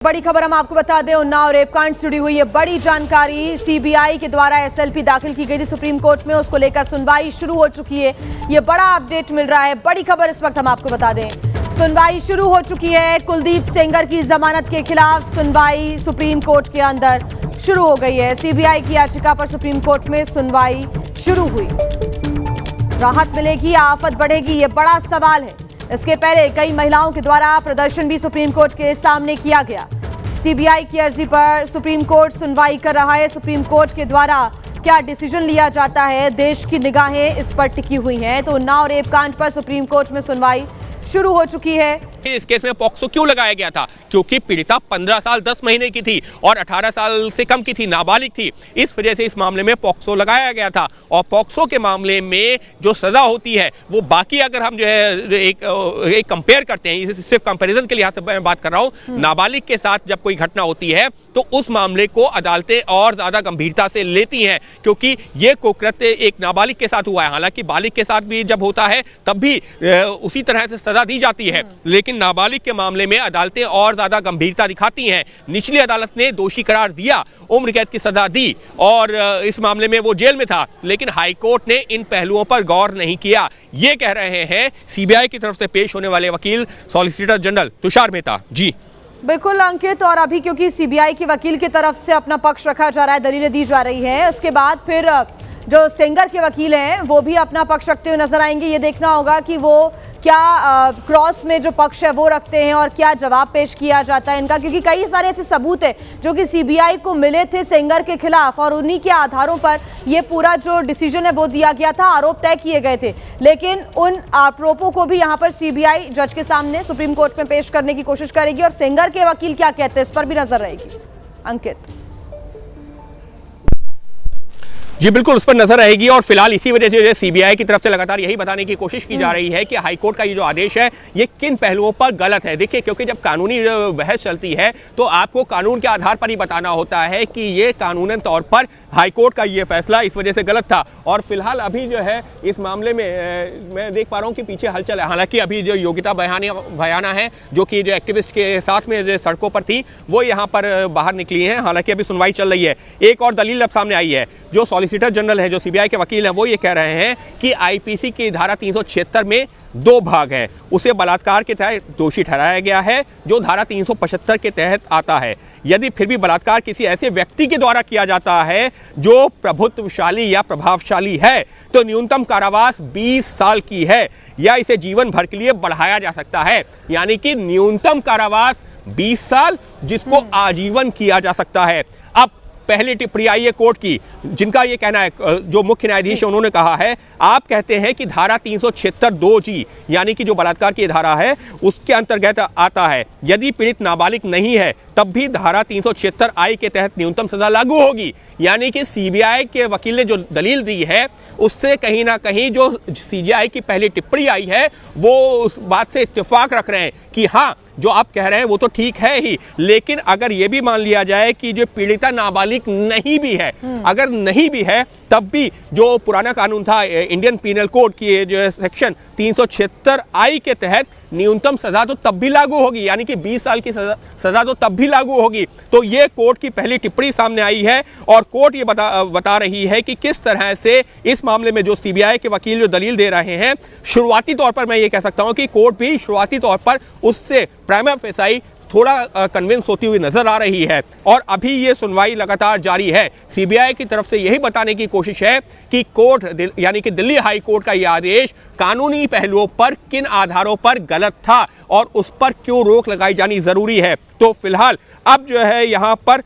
बड़ी खबर हम आपको बता दें, उन्नाव रेप कांड से जुड़ी हुई है बड़ी जानकारी। सीबीआई के द्वारा एसएलपी दाखिल की गई थी सुप्रीम कोर्ट में, उसको लेकर सुनवाई शुरू हो चुकी है। ये बड़ा अपडेट मिल रहा है, बड़ी खबर इस वक्त हम आपको बता दें। सुनवाई शुरू हो चुकी है। कुलदीप सेंगर की जमानत के खिलाफ सुनवाई सुप्रीम कोर्ट के अंदर शुरू हो गई है। सीबीआई की याचिका पर सुप्रीम कोर्ट में सुनवाई शुरू हुई। राहत मिलेगी या आफत बढ़ेगी, ये बड़ा सवाल है। इसके पहले कई महिलाओं के द्वारा प्रदर्शन भी सुप्रीम कोर्ट के सामने किया गया। सीबीआई की अर्जी पर सुप्रीम कोर्ट सुनवाई कर रहा है। सुप्रीम कोर्ट के द्वारा क्या डिसीजन लिया जाता है, देश की निगाहें इस पर टिकी हुई हैं। तो उन्नाव रेप कांड पर सुप्रीम कोर्ट में सुनवाई शुरू हो चुकी है। इस केस में पॉक्सो क्यों लगाया गया था? क्योंकि पीड़िता 15 साल 10 महीने की थी और 18 साल से कम की थी, नाबालिग थी। इस वजह से इस मामले में पॉक्सो लगाया गया था। और पॉक्सो के मामले में जो सजा होती है वो बाकी, अगर हम जो है एक कंपेयर करते हैं, सिर्फ कंपैरिजन के लिहाज से मैं बात कर रहा हूँ, नाबालिग के साथ जब कोई घटना होती है तो उस मामले को अदालतें और ज्यादा गंभीरता से लेती हैं, क्योंकि ये कुकृत्य एक नाबालिग के साथ हुआ है। हालांकि बालिग के साथ भी जब होता है तब भी उसी तरह से सजा दी जाती है, लेकिन नाबालिग के मामले में अदालतें और ज्यादा गंभीरता दिखाती हैं। निचली अदालत ने दोषी करार दिया, उम्र कैद की सजा दी और इस मामले में वो जेल में था, लेकिन हाई कोर्ट ने इन पहलुओं पर गौर नहीं किया। ये कह रहे हैं सीबीआई की तरफ से पेश होने वाले वकील सॉलिसिटर जनरल तुषार मेहता जी। बिल्कुल अंकित, और अभी क्योंकि सीबीआई के वकील की तरफ से अपना पक्ष रखा जा रहा है, दलीलें दी जा रही है, उसके बाद फिर जो सेंगर के वकील हैं वो भी अपना पक्ष रखते हुए नजर आएंगे। ये देखना होगा कि वो क्या क्रॉस में जो पक्ष है वो रखते हैं और क्या जवाब पेश किया जाता है इनका, क्योंकि कई सारे ऐसे सबूत है जो कि सीबीआई को मिले थे सेंगर के खिलाफ और उन्हीं के आधारों पर ये पूरा जो डिसीजन है वो दिया गया था, आरोप तय किए गए थे। लेकिन उन आरोपों को भी यहाँ पर सीबीआई जज के सामने सुप्रीम कोर्ट में पेश करने की कोशिश करेगी और सेंगर के वकील क्या कहते हैं इस पर भी नजर रहेगी। अंकित जी बिल्कुल, उस पर नजर रहेगी और फिलहाल इसी वजह से सीबीआई की तरफ से लगातार यही बताने की कोशिश की जा रही है कि हाईकोर्ट का ये जो आदेश है ये किन पहलुओं पर गलत है। देखिए, क्योंकि जब कानूनी बहस चलती है तो आपको कानून के आधार पर ही बताना होता है कि ये कानूनन तौर पर हाईकोर्ट का ये फैसला इस वजह से गलत था। और फिलहाल अभी जो है इस मामले में मैं देख पा रहा हूँ कि पीछे हलचल है। हालांकि अभी जो योगिता भयाना है, जो कि जो एक्टिविस्ट के साथ में जो सड़कों पर थी, वो यहाँ पर बाहर निकली हैं। हालांकि अभी सुनवाई चल रही है। एक और दलील अब सामने आई है। जो सॉलिसिटर जनरल है, जो सीबीआई के वकील हैं, वो ये कह रहे हैं कि आईपीसी की धारा 376 में 2 भाग है, उसे बलात्कार के तहत दोषी ठहराया गया है जो धारा 375 के तहत आता है। यदि फिर भी बलात्कार किसी ऐसे व्यक्ति के द्वारा किया जाता है जो प्रभुत्वशाली या प्रभावशाली है तो न्यूनतम कारावास 20 साल की है या इसे जीवन भर के लिए बढ़ाया जा सकता है। यानी कि न्यूनतम कारावास 20 साल, जिसको आजीवन किया जा सकता है। अब पहली टिप्पणी आई है कोर्ट की, जिनका ये कहना है, जो मुख्य न्यायाधीश है उन्होंने कहा है, आप कहते हैं कि धारा 376(2)(g यानी कि जो बलात्कार की धारा है उसके अंतर्गत आता है। यदि पीड़ित नाबालिग नहीं है तब भी धारा 376(i) के तहत न्यूनतम सजा लागू होगी। यानी कि सीबीआई के वकील ने जो दलील दी है उससे कहीं ना कहीं जो सीबीआई की पहली टिप्पणी आई है वो उस बात से इत्तेफाक रख रहे हैं कि हाँ, जो आप कह रहे हैं वो तो ठीक है ही, लेकिन अगर ये भी मान लिया जाए कि जो पीड़िता नाबालिग नहीं भी है, अगर नहीं भी है तब भी जो पुराना कानून था इंडियन पीनल कोड की जो सेक्शन 376(i) के तहत न्यूनतम सजा तो तब भी लागू होगी, यानी कि 20 साल की सजा तो तब भी लागू होगी। तो ये कोर्ट की पहली टिप्पणी सामने आई है और कोर्ट ये बता रही है कि किस तरह से इस मामले में जो सीबीआई के वकील जो दलील दे रहे हैं, शुरुआती तौर पर मैं ये कह सकता हूं कि कोर्ट भी शुरुआती तौर पर उससे प्राइमा फेसाई थोड़ा कन्विंस होती हुई नजर आ रही है। और अभी ये सुनवाई लगातार जारी है। सीबीआई की तरफ से यही बताने की कोशिश है कि कोर्ट यानी कि दिल्ली हाई कोर्ट का यह आदेश कानूनी पहलुओं पर किन आधारों पर गलत था और उस पर क्यों रोक लगाई जानी जरूरी है। तो फिलहाल अब जो है यहाँ पर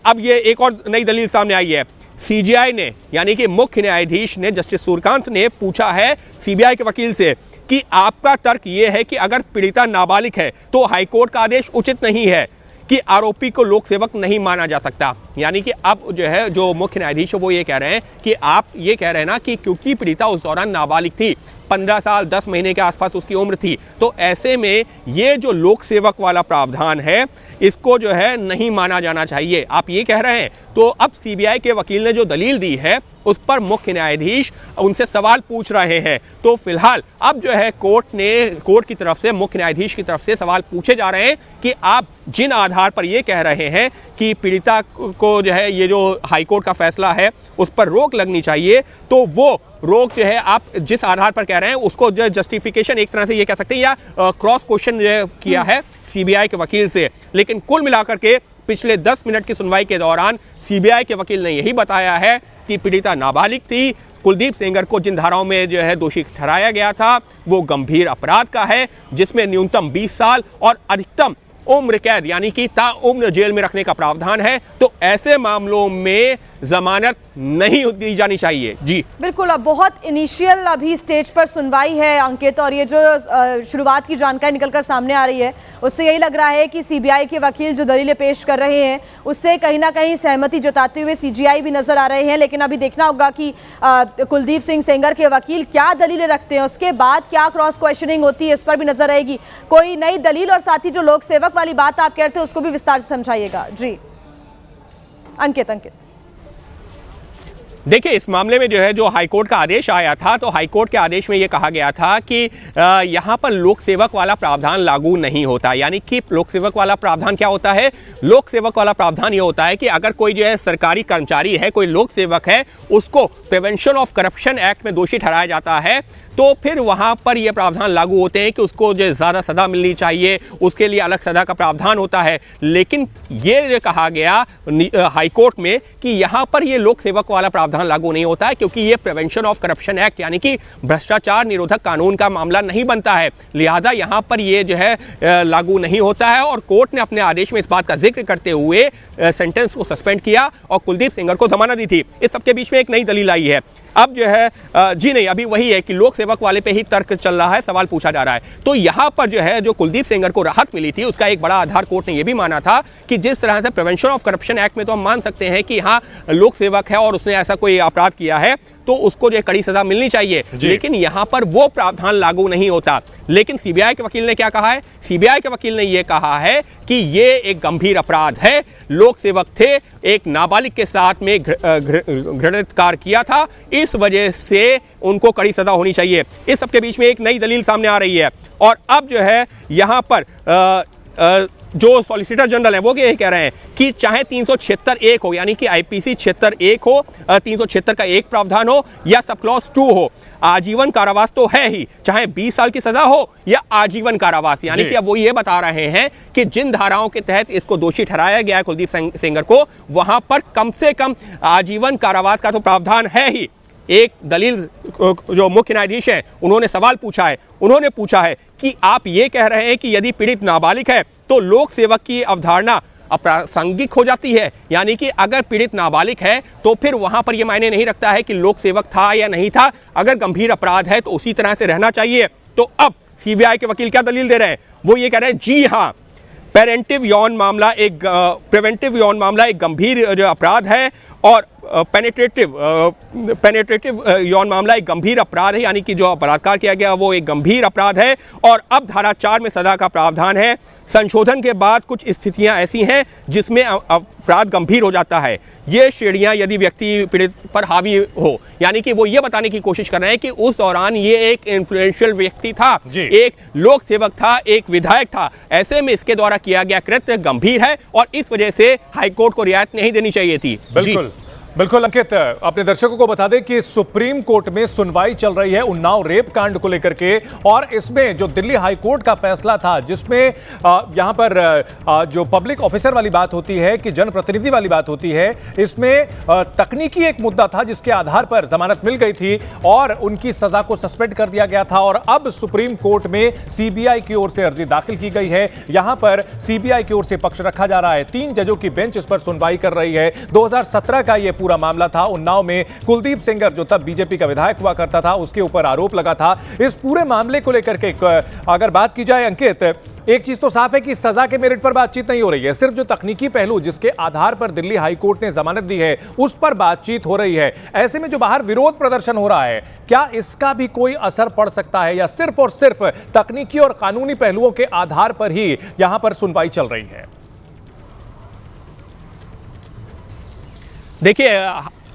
अब ये एक और नई दलील सामने आई है। सीजीआई ने यानी कि मुख्य न्यायाधीश ने, जस्टिस सूर्यकांत ने पूछा है सीबीआई के वकील से कि आपका तर्क यह है कि अगर पीड़िता नाबालिग है तो हाईकोर्ट का आदेश उचित नहीं है कि आरोपी को लोक सेवक नहीं माना जा सकता। यानी कि अब जो है जो मुख्य न्यायाधीश है वो ये कह रहे हैं कि आप ये कह रहे हैं ना कि क्योंकि पीड़िता उस दौरान नाबालिग थी, 15 साल 10 महीने के आसपास उसकी उम्र थी, तो ऐसे में ये जो लोक सेवक वाला प्रावधान है इसको जो है नहीं माना जाना चाहिए, आप ये कह रहे हैं। तो अब सीबीआई के वकील ने जो दलील दी है उस पर मुख्य न्यायाधीश उनसे सवाल पूछ रहे हैं। तो फिलहाल अब जो है कोर्ट की तरफ से, मुख्य न्यायाधीश की तरफ से सवाल पूछे जा रहे हैं कि आप जिन आधार पर ये कह रहे हैं कि पीड़िता को जो है ये जो हाईकोर्ट का फैसला है उस पर रोक लगनी चाहिए, तो वो रोक जो है आप जिस आधार पर कह रहे हैं उसको जो जस्टिफिकेशन एक तरह से ये कह सकते हैं या क्रॉस क्वेश्चन किया है सीबीआई के वकील से। लेकिन कुल मिलाकर के पिछले 10 मिनट की सुनवाई के दौरान सीबीआई के वकील ने यही बताया है कि पीड़िता नाबालिग थी, कुलदीप सेंगर को जिन धाराओं में जो है दोषी ठहराया गया था वो गंभीर अपराध का है, जिसमें न्यूनतम 20 साल और अधिकतम उम्र कैद यानी कि ताउम्र जेल में रखने का प्रावधान है। तो ऐसे मामलों में जमानत नहीं दी जानी चाहिए। जी बिल्कुल, अब बहुत इनिशियल अभी स्टेज पर सुनवाई है अंकित, और ये जो शुरुआत की जानकारी निकलकर सामने आ रही है उससे यही लग रहा है कि सीबीआई के वकील जो दलीलें पेश कर रहे हैं उससे कहीं ना कहीं सहमति जताते हुए सीजीआई भी नजर आ रहे हैं। लेकिन अभी देखना होगा कि कुलदीप सिंह सेंगर के वकील क्या दलीलें रखते हैं, उसके बाद क्या क्रॉस क्वेश्चनिंग होती है इस पर भी नजर रहेगी। कोई नई दलील और साथ ही जो लोक सेवक वाली बात आप कहते हैं उसको भी विस्तार से समझाइएगा। जी अंकित देखिए, इस मामले में जो है जो हाईकोर्ट का आदेश आया था, तो हाईकोर्ट के आदेश में ये कहा गया था कि यहाँ पर लोक सेवक वाला प्रावधान लागू नहीं होता। यानी कि लोक सेवक वाला प्रावधान क्या होता है? लोक सेवक वाला प्रावधान ये होता है कि अगर कोई जो है सरकारी कर्मचारी है, कोई लोक सेवक है, उसको प्रिवेंशन ऑफ करप्शन एक्ट में दोषी ठहराया जाता है, तो फिर वहाँ पर ये प्रावधान लागू होते हैं कि उसको जो ज़्यादा सज़ा मिलनी चाहिए, उसके लिए अलग सज़ा का प्रावधान होता है। लेकिन ये कहा गया हाईकोर्ट में कि यहाँ पर ये लोक सेवक वाला प्रावधान लागू नहीं होता है, क्योंकि ये प्रिवेंशन ऑफ करप्शन एक्ट यानी कि भ्रष्टाचार निरोधक कानून का मामला नहीं बनता है, लिहाजा यहाँ पर ये जो है लागू नहीं होता है। और कोर्ट ने अपने आदेश में इस बात का जिक्र करते हुए सेंटेंस को सस्पेंड किया और कुलदीप सेंगर को जमानत दी थी। इस सबके बीच में एक नई दलील आई है। अब जो है जी नहीं, अभी वही है कि लोक सेवक वाले पे ही तर्क चल रहा है, सवाल पूछा जा रहा है। तो यहाँ पर जो है जो कुलदीप सेंगर को राहत मिली थी उसका एक बड़ा आधार कोर्ट ने यह भी माना था कि जिस तरह से प्रिवेंशन ऑफ करप्शन एक्ट में तो हम मान सकते हैं कि हाँ लोक सेवक है और उसने ऐसा कोई अपराध किया है तो उसको जो कड़ी सजा मिलनी चाहिए, लेकिन यहाँ पर वो प्रावधान लागू नहीं होता। लेकिन सीबीआई के वकील ने क्या कहा है? सीबीआई के वकील ने यह कहा है कि ये एक गंभीर अपराध है, लोक सेवक थे, एक नाबालिग के साथ में घृणित कार्य किया था, इस वजह से उनको कड़ी सजा होनी चाहिए। इस सबके बीच में एक नई दलील सामने आ रही है और अब जो है यहाँ पर जो सॉलिसिटर जनरल है वो ये कह रहे हैं कि चाहे 376(1) हो यानी कि आईपीसी 76(1) हो, 376 का एक प्रावधान हो या सब क्लॉज 2 हो, आजीवन कारावास तो है ही, चाहे 20 साल की सजा हो या आजीवन कारावास। यानी कि अब वो ये बता रहे हैं कि जिन धाराओं के तहत इसको दोषी ठहराया गया है कुलदीप सेंगर को, वहां पर कम से कम आजीवन कारावास का तो प्रावधान है ही। एक दलील जो मुख्य न्यायाधीश है उन्होंने सवाल पूछा है, उन्होंने पूछा है कि आप ये कह रहे हैं कि यदि पीड़ित नाबालिग है तो लोक सेवक की अवधारणा अप्रासंगिक हो जाती है। यानी कि अगर पीड़ित नाबालिग है तो फिर वहां पर यह मायने नहीं रखता है कि लोक सेवक था या नहीं था, अगर गंभीर अपराध है तो उसी तरह से रहना चाहिए। तो अब सीबीआई के वकील क्या दलील दे रहे हैं? वो ये कह रहे हैं जी हाँ, प्रिवेंटिव यौन मामला एक गंभीर जो अपराध है और पेनेट्रेटिव यौन मामला एक गंभीर अपराध है, यानी कि जो बलात्कार किया गया वो एक गंभीर अपराध है और अब धारा 4 में सजा का प्रावधान है। संशोधन के बाद कुछ स्थितियां ऐसी हैं जिसमें अपराध गंभीर हो जाता है। ये श्रेणियां यदि व्यक्ति पीड़ित पर हावी हो, यानी कि वो ये बताने की कोशिश कर रहे हैं कि उस दौरान ये एक इन्फ्लुएंशियल व्यक्ति था, एक लोक सेवक था, एक विधायक था, ऐसे में इसके द्वारा किया गया कृत्य गंभीर है और इस वजह से हाईकोर्ट को रियायत नहीं देनी चाहिए थी। बिल्कुल अंकित, अपने दर्शकों को बता दें कि सुप्रीम कोर्ट में सुनवाई चल रही है उन्नाव रेप कांड को लेकर के, और इसमें जो दिल्ली हाई कोर्ट का फैसला था जिसमें यहां पर जो पब्लिक ऑफिसर वाली बात होती है कि जनप्रतिनिधि वाली बात होती है, इसमें तकनीकी एक मुद्दा था जिसके आधार पर जमानत मिल गई थी और उनकी सजा को सस्पेंड कर दिया गया था। और अब सुप्रीम कोर्ट में सीबीआई की ओर से अर्जी दाखिल की गई है, यहां पर सीबीआई की ओर से पक्ष रखा जा रहा है। 3 जजों की बेंच इस पर सुनवाई कर रही है। 2017 का यह पूरा मामला था। उन्नाव में कुलदीप सेंगर जो तब बीजेपी का विधायक हुआ करता था, उसके ऊपर आरोप लगा था। इस पूरे मामले को लेकर के अगर बात की जाए अंकित, एक चीज तो साफ है कि सजा के मेरिट पर बातचीत नहीं हो रही है, सिर्फ जो तकनीकी पहलू जिसके आधार पर दिल्ली हाईकोर्ट ने जमानत दी है उस पर बातचीत हो रही है। ऐसे में जो बाहर विरोध प्रदर्शन हो रहा है, क्या इसका भी कोई असर पड़ सकता है या सिर्फ और सिर्फ तकनीकी और कानूनी पहलुओं के आधार पर ही यहां पर सुनवाई चल रही है? देखिए,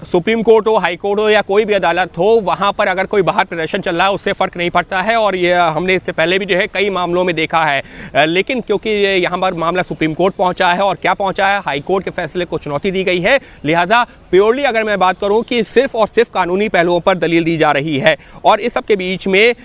सुप्रीम कोर्ट हो, हाई कोर्ट हो या कोई भी अदालत हो, वहां पर अगर कोई बाहर प्रदर्शन चल रहा है उससे फर्क नहीं पड़ता है, और ये हमने इससे पहले भी जो है कई मामलों में देखा है। लेकिन क्योंकि यहाँ पर मामला सुप्रीम कोर्ट पहुंचा है, और क्या पहुंचा है, हाई कोर्ट के फैसले को चुनौती दी गई है, लिहाजा प्योरली अगर मैं बात करूं कि सिर्फ और सिर्फ कानूनी पहलुओं पर दलील दी जा रही है। और इस सब के बीच में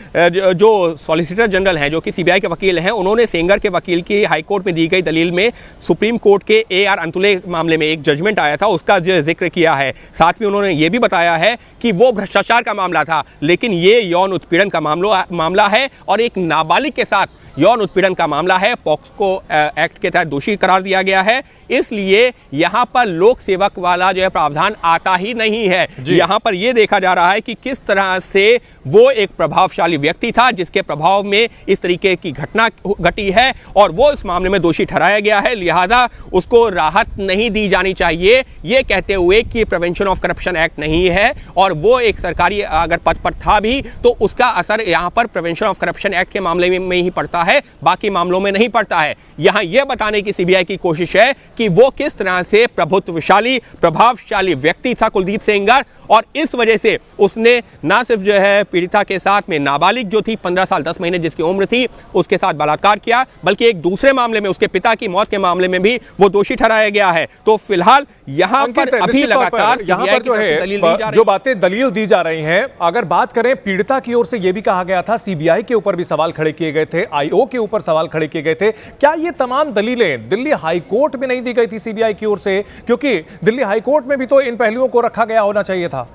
जो सॉलिसिटर जनरल हैं, जो कि सीबीआई के वकील हैं, उन्होंने सेंगर के वकील की हाई कोर्ट में दी गई दलील में सुप्रीम कोर्ट के AR अंतुले मामले में एक जजमेंट आया था उसका जिक्र किया है। साथ में उन्होंने ये भी बताया है कि वो भ्रष्टाचार का मामला था, लेकिन ये यौन उत्पीड़न का मामला है, और एक नाबालिग के साथ यौन उत्पीड़न का मामला है, पॉक्सो एक्ट के तहत दोषी करार दिया गया है, इसलिए यहां पर लोक सेवक वाला जो है प्रावधान आता ही नहीं है। यहां पर यह देखा जा रहा है कि किस तरह से वो एक प्रभावशाली व्यक्ति था जिसके प्रभाव में इस तरीके की घटना घटी है, और वो इस मामले में दोषी ठहराया गया है, लिहाजा उसको राहत नहीं दी जानी चाहिए, ये कहते हुए कि प्रिवेंशन ऑफ करप्शन एक्ट नहीं है, और वो एक सरकारी अगर पद पर था भी तो उसका असर यहां पर प्रिवेंशन ऑफ करप्शन एक्ट के मामले में ही पड़ता है, बाकी मामलों में नहीं पड़ता है। यहां यह बताने की सीबीआई की कोशिश है कि वो किस तरह से प्रभुत्वशाली प्रभावशाली व्यक्ति था कुलदीप सेंगर, और इस वजह से उसने ना सिर्फ जो है पीड़िता के साथ में नाबालिग जो थी 15 साल 10 महीने जिसकी उम्र थी उसके साथ बलात्कार किया, बल्कि एक दूसरे मामले में उसके पिता की मौत के मामले में भी वो दोषी ठहराया गया है। तो फिलहाल यहां पर अभी लगातार सीबीआई की तरफ से दलील दी जा रही है, जो बातें दलील दी जा रही हैं। अगर बात करें पीड़िता की ओर से यह भी कहा गया था, सीबीआई के ऊपर भी सवाल खड़े किए गए थे, IO के ऊपर सवाल खड़े किए गए थे, क्या ये तमाम दलीलें दिल्ली हाई कोर्ट में नहीं दी गई थी सीबीआई की ओर से? क्योंकि दिल्ली हाई कोर्ट में भी तो इन पहलुओं को रखा गया होना चाहिए था।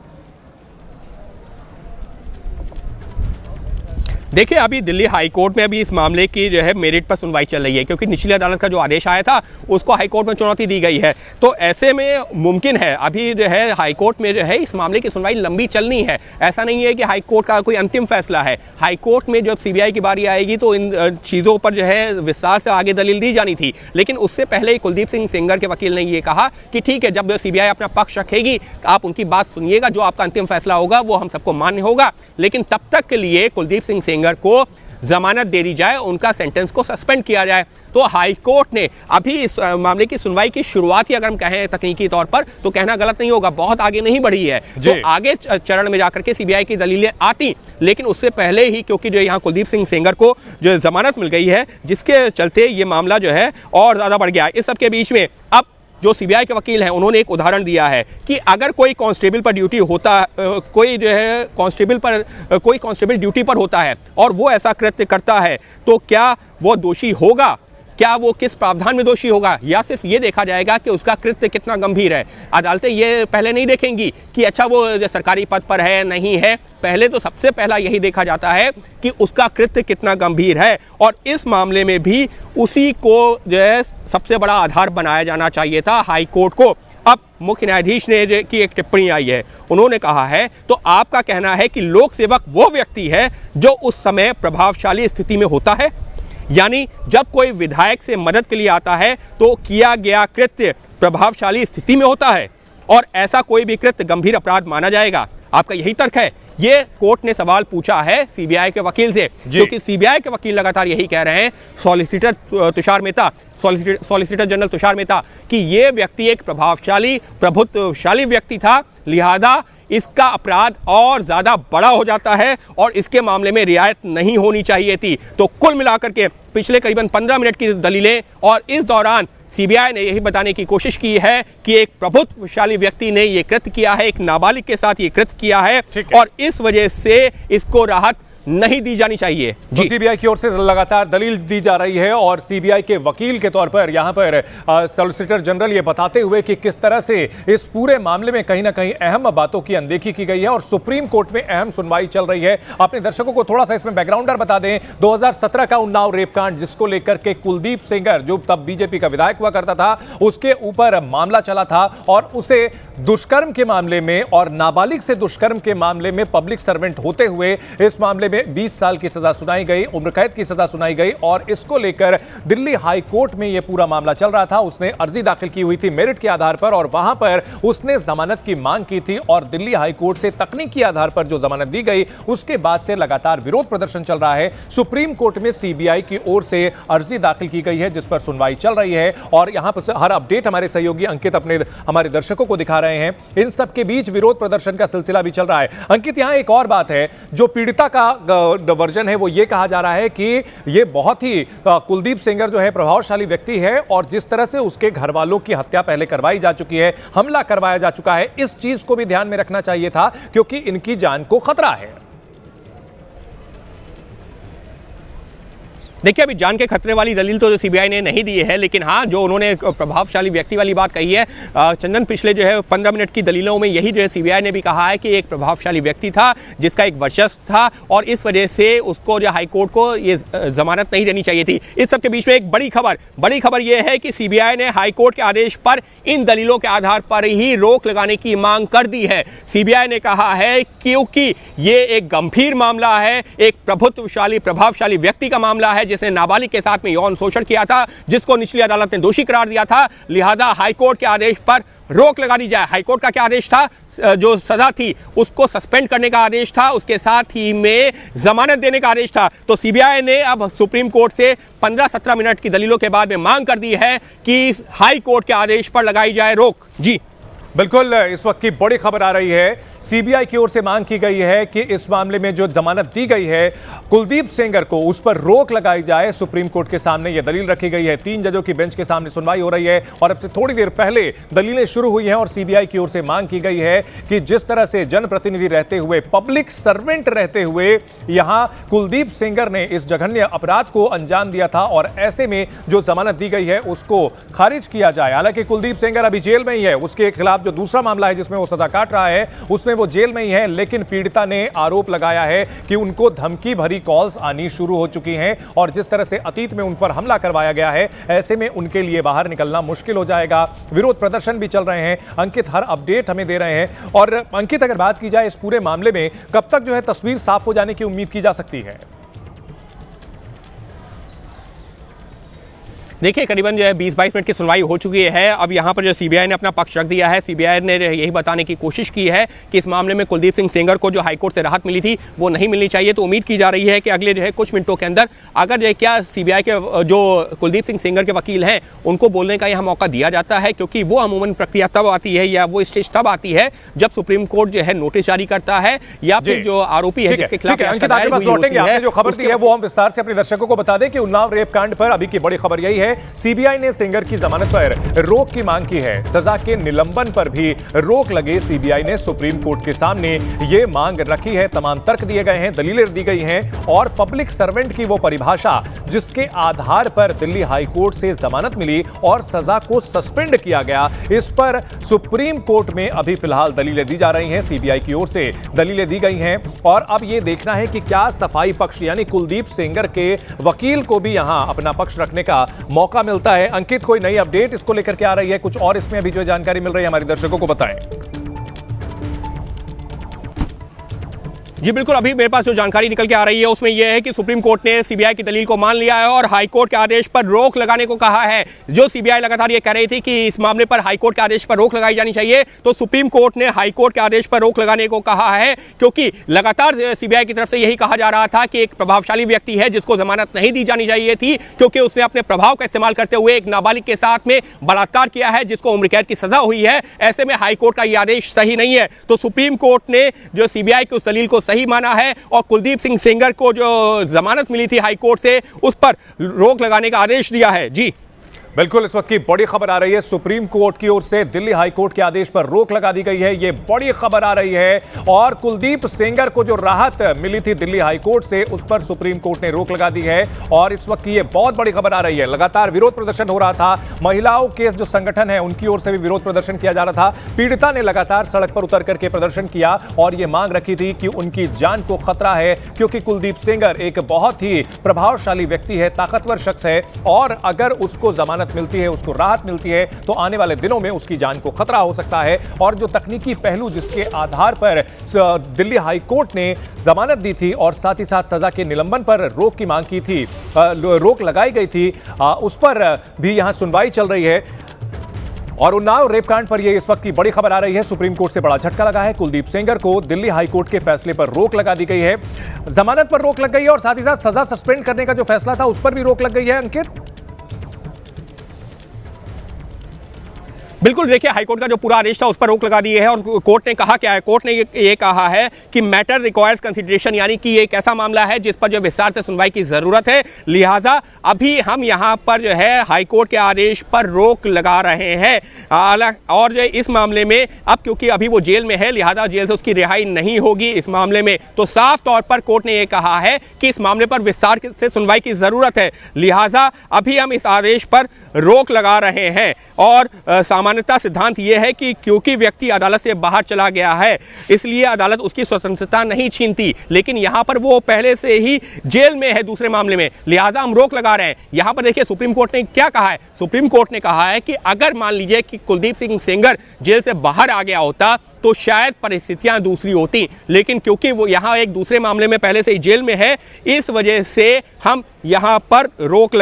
देखिए, अभी दिल्ली हाई कोर्ट में अभी इस मामले की जो है मेरिट पर सुनवाई चल रही है, क्योंकि निचली अदालत का जो आदेश आया था उसको हाई कोर्ट में चुनौती दी गई है। तो ऐसे में मुमकिन है अभी जो है हाई कोर्ट में जो है इस मामले की सुनवाई लंबी चलनी है। ऐसा नहीं है कि हाई कोर्ट का कोई अंतिम फैसला है। हाई कोर्ट में जब सीबीआई की बारी आएगी तो इन चीज़ों पर जो है विस्तार से आगे दलील दी जानी थी, लेकिन उससे पहले ही कुलदीप सिंह सेंगर के वकील ने ये कहा कि ठीक है, जब सीबीआई अपना पक्ष रखेगी आप उनकी बात सुनिएगा, जो आपका अंतिम फैसला होगा वो हम सबको मान्य होगा, लेकिन तब तक के लिए कुलदीप सिंह सेंगर को जमानत दे दी जाए, उनका सेंटेंस को सस्पेंड किया जाए। तो हाई कोर्ट ने अभी इस मामले की सुनवाई की शुरुआत ही अगर हम कहें तकनीकी तौर पर तो कहना गलत नहीं होगा, बहुत आगे नहीं बढ़ी है। तो आगे चरण में जाकर के सीबीआई की दलीलें आती, लेकिन उससे पहले ही क्योंकि जो यहाँ कुलदीप सिंह सेंगर को जो जमानत मिल गई है, जिसके चलते ये मामला जो है और ज्यादा बढ़ गया है। इस सबके बीच में अब जो सीबीआई के वकील हैं उन्होंने एक उदाहरण दिया है कि अगर कोई कांस्टेबल पर ड्यूटी होता, कोई जो है कोई कांस्टेबल ड्यूटी पर होता है और वो ऐसा कृत्य करता है तो क्या वो दोषी होगा, क्या वो किस प्रावधान में दोषी होगा, या सिर्फ ये देखा जाएगा कि उसका कृत्य कितना गंभीर है। अदालतें ये पहले नहीं देखेंगी कि अच्छा वो सरकारी पद पर है नहीं है, पहले तो सबसे पहला यही देखा जाता है कि उसका कृत्य कितना गंभीर है, और इस मामले में भी उसी को जो है सबसे बड़ा आधार बनाया जाना चाहिए था हाई कोर्ट को। अब मुख्य न्यायाधीश ने की एक टिप्पणी आई है, उन्होंने कहा है तो आपका कहना है कि लोक सेवक वो व्यक्ति है जो उस समय प्रभावशाली स्थिति में होता है, यानी जब कोई विधायक से मदद के लिए आता है तो किया गया कृत्य प्रभावशाली स्थिति में होता है और ऐसा कोई भी कृत्य गंभीर अपराध माना जाएगा। आपका यही तर्क है? ये कोर्ट ने सवाल पूछा है सीबीआई के वकील से, क्योंकि सीबीआई के वकील लगातार यही कह रहे हैं, सॉलिसिटर जनरल तुषार मेहता, कि ये व्यक्ति एक प्रभावशाली प्रभुत्वशाली व्यक्ति था, लिहाजा इसका अपराध और ज्यादा बड़ा हो जाता है और इसके मामले में रियायत नहीं होनी चाहिए थी। तो कुल मिलाकर के पिछले करीबन 15 मिनट की दलीलें, और इस दौरान सीबीआई ने यही बताने की कोशिश की है कि एक प्रभुत्वशाली व्यक्ति ने यह कृत्य किया है, एक नाबालिग के साथ ये कृत्य किया है, और इस वजह से इसको राहत नहीं दी जानी चाहिए। जी, सीबीआई की ओर से लगातार दलील दी जा रही है और सीबीआई के वकील के तौर पर यहां पर सॉलिसिटर जनरल ये बताते हुए कि किस तरह से इस पूरे मामले में कहीं ना कहीं अहम बातों की अनदेखी की गई है और सुप्रीम कोर्ट में अहम सुनवाई चल रही है। अपने दर्शकों को थोड़ा सा इसमें बैकग्राउंडर बता दें। 2017 का उन्नाव रेप कांड, जिसको लेकर के कुलदीप सेंगर, जो तब बीजेपी का विधायक हुआ करता था, उसके ऊपर मामला चला था और उसे दुष्कर्म के मामले में और नाबालिग से दुष्कर्म के मामले में पब्लिक सर्वेंट होते हुए इस मामले में 20 साल की सजा सुनाई गई, उम्र कैद की सजा सुनाई गई और इसको लेकर दिल्ली हाई कोर्ट में यह पूरा मामला चल रहा था। उसने अर्जी दाखिल की हुई थी मेरिट के आधार पर और वहां पर उसने जमानत की मांग की थी और दिल्ली हाई कोर्ट से तकनीकी आधार पर जो जमानत दी गई, उसके बाद से लगातार विरोध प्रदर्शन चल रहा है। सुप्रीम कोर्ट में सीबीआई की ओर से अर्जी दाखिल की गई है जिस पर सुनवाई चल रही है और यहां पर हर अपडेट हमारे सहयोगी अंकित अपने हमारे दर्शकों को दिखा रहे हैं। इन सब के बीच विरोध प्रदर्शन का सिलसिला भी चल रहा है। अंकित, यहां एक और बात है, जो पीड़िता का वर्जन है वो ये कहा जा रहा है कि ये बहुत ही कुलदीप सेंगर जो है प्रभावशाली व्यक्ति है और जिस तरह से उसके घर वालों की हत्या पहले करवाई जा चुकी है, हमला करवाया जा चुका है, इस चीज को भी ध्यान में रखना चाहिए था क्योंकि इनकी जान को खतरा है। देखिए, अभी जान के खतरे वाली दलील तो सीबीआई ने नहीं दी है, लेकिन हाँ, जो उन्होंने प्रभावशाली व्यक्ति वाली बात कही है, चंदन, पिछले जो है 15 मिनट की दलीलों में यही जो है सीबीआई ने भी कहा है कि एक प्रभावशाली व्यक्ति था जिसका एक वर्चस्व था और इस वजह से उसको जो हाईकोर्ट को ये जमानत नहीं देनी चाहिए थी। इस सब के बीच में एक बड़ी खबर यह है कि सीबीआई ने हाईकोर्ट के आदेश पर इन दलीलों के आधार पर ही रोक लगाने की मांग कर दी है। सीबीआई ने कहा है क्योंकि ये एक गंभीर मामला है, एक प्रभावशाली व्यक्ति का मामला है जिसने नाबालिग के साथ में यौन शोषण किया था, जिसको निचली अदालत ने दोषी करार दिया था, लिहाजा हाईकोर्ट के आदेश पर रोक लगा दी जाए। हाईकोर्ट का क्या आदेश था? जो सजा थी उसको सस्पेंड करने का आदेश था, उसके साथ ही में जमानत देने का आदेश था। तो सीबीआई ने अब सुप्रीम कोर्ट से 15-17 मिनट की दलीलों के बाद में मांग कर दी है कि हाई कोर्ट के आदेश पर लगाई जाए रोक। जी बिल्कुल, इस वक्त की बड़ी खबर आ रही है। सीबीआई की ओर से मांग की गई है कि इस मामले में जो जमानत दी गई है कुलदीप सेंगर को, उस पर रोक लगाई जाए। सुप्रीम कोर्ट के सामने यह दलील रखी गई है। 3 जजों की बेंच के सामने सुनवाई हो रही है और अब से थोड़ी देर पहले दलीलें शुरू हुई हैं और सीबीआई की ओर से मांग की गई है कि जिस तरह से जनप्रतिनिधि रहते हुए, पब्लिक सर्वेंट रहते हुए यहां कुलदीप सेंगर ने इस जघन्य अपराध को अंजाम दिया था और ऐसे में जो जमानत दी गई है उसको खारिज किया जाए। हालांकि कुलदीप सेंगर अभी जेल में ही है, उसके खिलाफ जो दूसरा मामला है जिसमें वो सजा काट रहा है उसमें वो जेल में ही है, लेकिन पीड़िता ने आरोप लगाया है कि उनको धमकी भरी कॉल्स आनी शुरू हो चुकी हैं और जिस तरह से अतीत में उन पर हमला करवाया गया है, ऐसे में उनके लिए बाहर निकलना मुश्किल हो जाएगा। विरोध प्रदर्शन भी चल रहे हैं। अंकित हर अपडेट हमें दे रहे हैं और अंकित, अगर बात की जाए इस पूरे मामले में कब तक जो है तस्वीर साफ हो जाने की उम्मीद की जा सकती है? देखिए, करीबन जो है 20-22 मिनट की सुनवाई हो चुकी है। अब यहाँ पर जो सीबीआई ने अपना पक्ष रख दिया है। सीबीआई ने यही बताने की कोशिश की है कि इस मामले में कुलदीप सिंह सेंगर को जो हाईकोर्ट से राहत मिली थी वो नहीं मिलनी चाहिए। तो उम्मीद की जा रही है कि अगले जो है कुछ मिनटों के अंदर अगर जो है क्या सीबीआई के जो कुलदीप सिंह सेंगर के वकील हैं उनको बोलने का यहाँ मौका दिया जाता है, क्योंकि वो अमूमन प्रक्रिया तब आती है या वो स्टेज तब आती है जब सुप्रीम कोर्ट जो है नोटिस जारी करता है या फिर जो आरोपी है जिसके खिलाफ जो खबर दी है वो हम विस्तार से अपने दर्शकों को बता दें कि उन्नाव रेप कांड पर अभी की बड़ी खबर यही है, सीबीआई ने सेंगर की जमानत पर रोक की मांग की है। सजा के निलंबन पर भी रोक लगे। सीबीआई ने सुप्रीम कोर्ट के सामने ये मांग रखी है। तमाम तर्क दिए गए हैं, दलीलें दी गई हैं और पब्लिक सर्वेंट की वो परिभाषा जिसके आधार पर दिल्ली हाई कोर्ट से जमानत मिली और सजा को सस्पेंड किया गया, इस पर सुप्रीम कोर्ट में अभी फिलहाल दलीलें दी जा रही हैं। सीबीआई की ओर से दलीलें दी गई हैं और अब ये देखना है कि क्या सफाई पक्ष यानी कुलदीप सेंगर के वकील को भी यहां अपना पक्ष रखने का मौका मिलता है। अंकित, कोई नई अपडेट इसको लेकर के आ रही है? कुछ और इसमें अभी जो जानकारी मिल रही है हमारे दर्शकों को बताएं। जी बिल्कुल, अभी मेरे पास जो जानकारी निकल के आ रही है उसमें यह है कि सुप्रीम कोर्ट ने सीबीआई की दलील को मान लिया है और हाईकोर्ट के आदेश पर रोक लगाने को कहा है। जो सीबीआई लगातार ये कह रही थी कि इस मामले पर हाईकोर्ट के आदेश पर रोक लगाई जानी चाहिए, तो सुप्रीम कोर्ट ने हाईकोर्ट के आदेश पर रोक लगाने को कहा है, क्योंकि लगातार सीबीआई की तरफ से यही कहा जा रहा था कि एक प्रभावशाली व्यक्ति है जिसको जमानत नहीं दी जानी चाहिए थी, क्योंकि उसने अपने प्रभाव का इस्तेमाल करते हुए एक नाबालिग के साथ में बलात्कार किया है जिसको उम्र कैद की सजा हुई है। ऐसे में हाईकोर्ट का यह आदेश सही नहीं है। तो सुप्रीम कोर्ट ने जो सीबीआई की उस दलील को सही माना है और कुलदीप सिंह सेंगर को जो जमानत मिली थी हाईकोर्ट से उस पर रोक लगाने का आदेश दिया है। जी बिल्कुल, इस वक्त की बड़ी खबर आ रही है सुप्रीम कोर्ट की ओर से दिल्ली हाई कोर्ट के आदेश पर रोक लगा दी गई है। ये बड़ी खबर आ रही है और कुलदीप सेंगर को जो राहत मिली थी दिल्ली हाई कोर्ट से, उस पर सुप्रीम कोर्ट ने रोक लगा दी है और इस वक्त की ये बहुत बड़ी खबर आ रही है। लगातार विरोध प्रदर्शन हो रहा था, महिलाओं के जो संगठन है उनकी ओर से भी विरोध प्रदर्शन किया जा रहा था। पीड़िता ने लगातार सड़क पर उतर करके प्रदर्शन किया और ये मांग रखी थी कि उनकी जान को खतरा है, क्योंकि कुलदीप सेंगर एक बहुत ही प्रभावशाली व्यक्ति है, ताकतवर शख्स है और अगर उसको जमानत मिलती है, उसको राहत मिलती है तो आने वाले दिनों में उसकी जान को खतरा हो सकता है। और जो तकनीकी पहलू जिसके आधार पर दिल्ली हाई कोर्ट ने जमानत दी थी और साथ ही साथ सजा के निलंबन पर रोक की मांग की थी, रोक लगाई गई थी, उस पर भी यहां सुनवाई चल रही है। और उन्नाव रेप कांड पर यह इस वक्त की बड़ी खबर आ रही है। सुप्रीम कोर्ट से बड़ा झटका लगा है। कुलदीप सेंगर को दिल्ली हाई कोर्ट के फैसले पर रोक लगा दी गई है, जमानत पर रोक लग गई है और साथ ही साथ सजा सस्पेंड करने का जो फैसला था उस पर भी रोक लग गई है। अंकित, बिल्कुल, देखिए हाईकोर्ट का जो पूरा आदेश था उस पर रोक लगा दी है और कोर्ट ने कहा क्या है, कोर्ट ने ये कहा है कि मैटर रिक्वायर्स कंसिडरेशन, यानी कि ये एक ऐसा मामला है जिस पर जो विस्तार से सुनवाई की जरूरत है, लिहाजा अभी हम यहाँ पर जो है हाईकोर्ट के आदेश पर रोक लगा रहे हैं। और जो इस मामले में अब क्योंकि अभी वो जेल में है, लिहाजा जेल से उसकी रिहाई नहीं होगी इस मामले में, तो साफ तौर पर कोर्ट ने यह कहा है कि इस मामले पर विस्तार से सुनवाई की जरूरत है, लिहाजा अभी हम इस आदेश पर रोक लगा रहे हैं। और सामान्यतः सिद्धांत यह है कि क्योंकि व्यक्ति अदालत से बाहर चला गया है इसलिए अदालत उसकी स्वतंत्रता नहीं छीनती, लेकिन यहां पर वो पहले से ही जेल में है दूसरे मामले में, लिहाजा हम रोक लगा रहे हैं। यहां पर देखिए सुप्रीम कोर्ट ने क्या कहा है, सुप्रीम कोर्ट ने कहा है कि अगर मान लीजिए कि कुलदीप सिंह सेंगर जेल से बाहर आ गया होता तो शायद परिस्थितियां दूसरी होती, लेकिन क्योंकि वो यहां एक दूसरे मामले में पहले से ही जेल में है, इस वजह से हम यहां पर रोक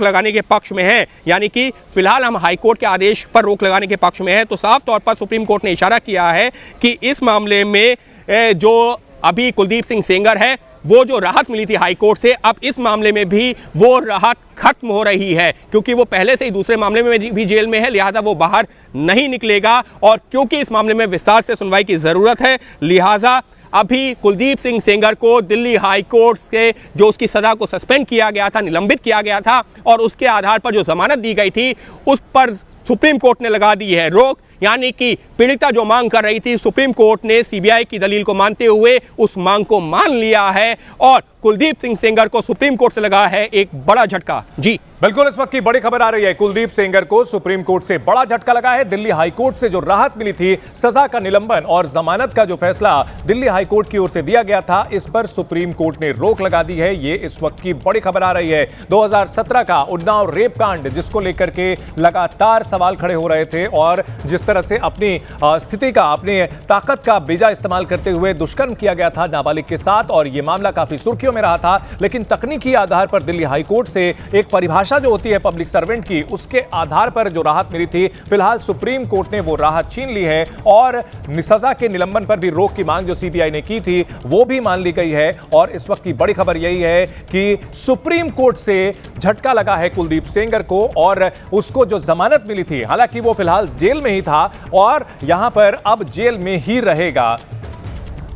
लगाने के पक्ष में हैं, यानी कि फिलहाल हम हाईकोर्ट के आदेश पर रोक लगाने के पक्ष में हैं। तो साफ तौर पर सुप्रीम कोर्ट ने इशारा किया है कि इस मामले में जो अभी कुलदीप सिंह सेंगर है, वो जो राहत मिली थी हाईकोर्ट से, अब इस मामले में भी वो राहत खत्म हो रही है, क्योंकि वो पहले से ही दूसरे मामले में भी जेल में है, लिहाजा वो बाहर नहीं निकलेगा। और क्योंकि इस मामले में विस्तार से सुनवाई की जरूरत है, लिहाजा अभी कुलदीप सिंह सेंगर को दिल्ली हाई कोर्ट से जो उसकी सजा को सस्पेंड किया गया था, निलंबित किया गया था और उसके आधार पर जो जमानत दी गई थी उस पर सुप्रीम कोर्ट ने लगा दी है रोक। यानी कि पीड़िता जो मांग कर रही थी, सुप्रीम कोर्ट ने सीबीआई की दलील को मानते हुए उस मांग को मान लिया है और कुलदीप सिंह सेंगर को सुप्रीम कोर्ट से लगा है एक बड़ा झटका। जी बिल्कुल, इस वक्त की बड़ी खबर आ रही है। कुलदीप सेंगर को सुप्रीम कोर्ट से बड़ा झटका लगा है। दिल्ली हाई कोर्ट से जो राहत मिली थी, सजा का निलंबन और जमानत का जो फैसला दिल्ली हाई कोर्ट की ओर से दिया गया था, इस पर सुप्रीम कोर्ट ने रोक लगा दी है। ये इस वक्त की बड़ी खबर आ रही है। 2017 का उन्नाव रेप कांड, जिसको लेकर के लगातार सवाल खड़े हो रहे थे और जिस तरह से अपनी स्थिति का, अपनी ताकत का बेजा इस्तेमाल करते हुए दुष्कर्म किया गया था नाबालिग के साथ और ये मामला काफी सुर्खियों में रहा था, लेकिन तकनीकी आधार पर दिल्ली हाई कोर्ट से एक परिभाषा जो होती है पब्लिक सर्वेंट की, उसके आधार पर जो राहत मिली थी, फिलहाल सुप्रीम कोर्ट ने वो राहत छीन ली है और सजा के निलंबन पर भी रोक की मांग जो सीबीआई ने की थी वो भी मान ली गई है। और इस वक्त की बड़ी खबर यही है कि सुप्रीम कोर्ट से झटका लगा है कुलदीप सेंगर को और उसको जो जमानत मिली थी, हालांकि वो फिलहाल जेल में ही था और यहां पर अब जेल में ही रहेगा।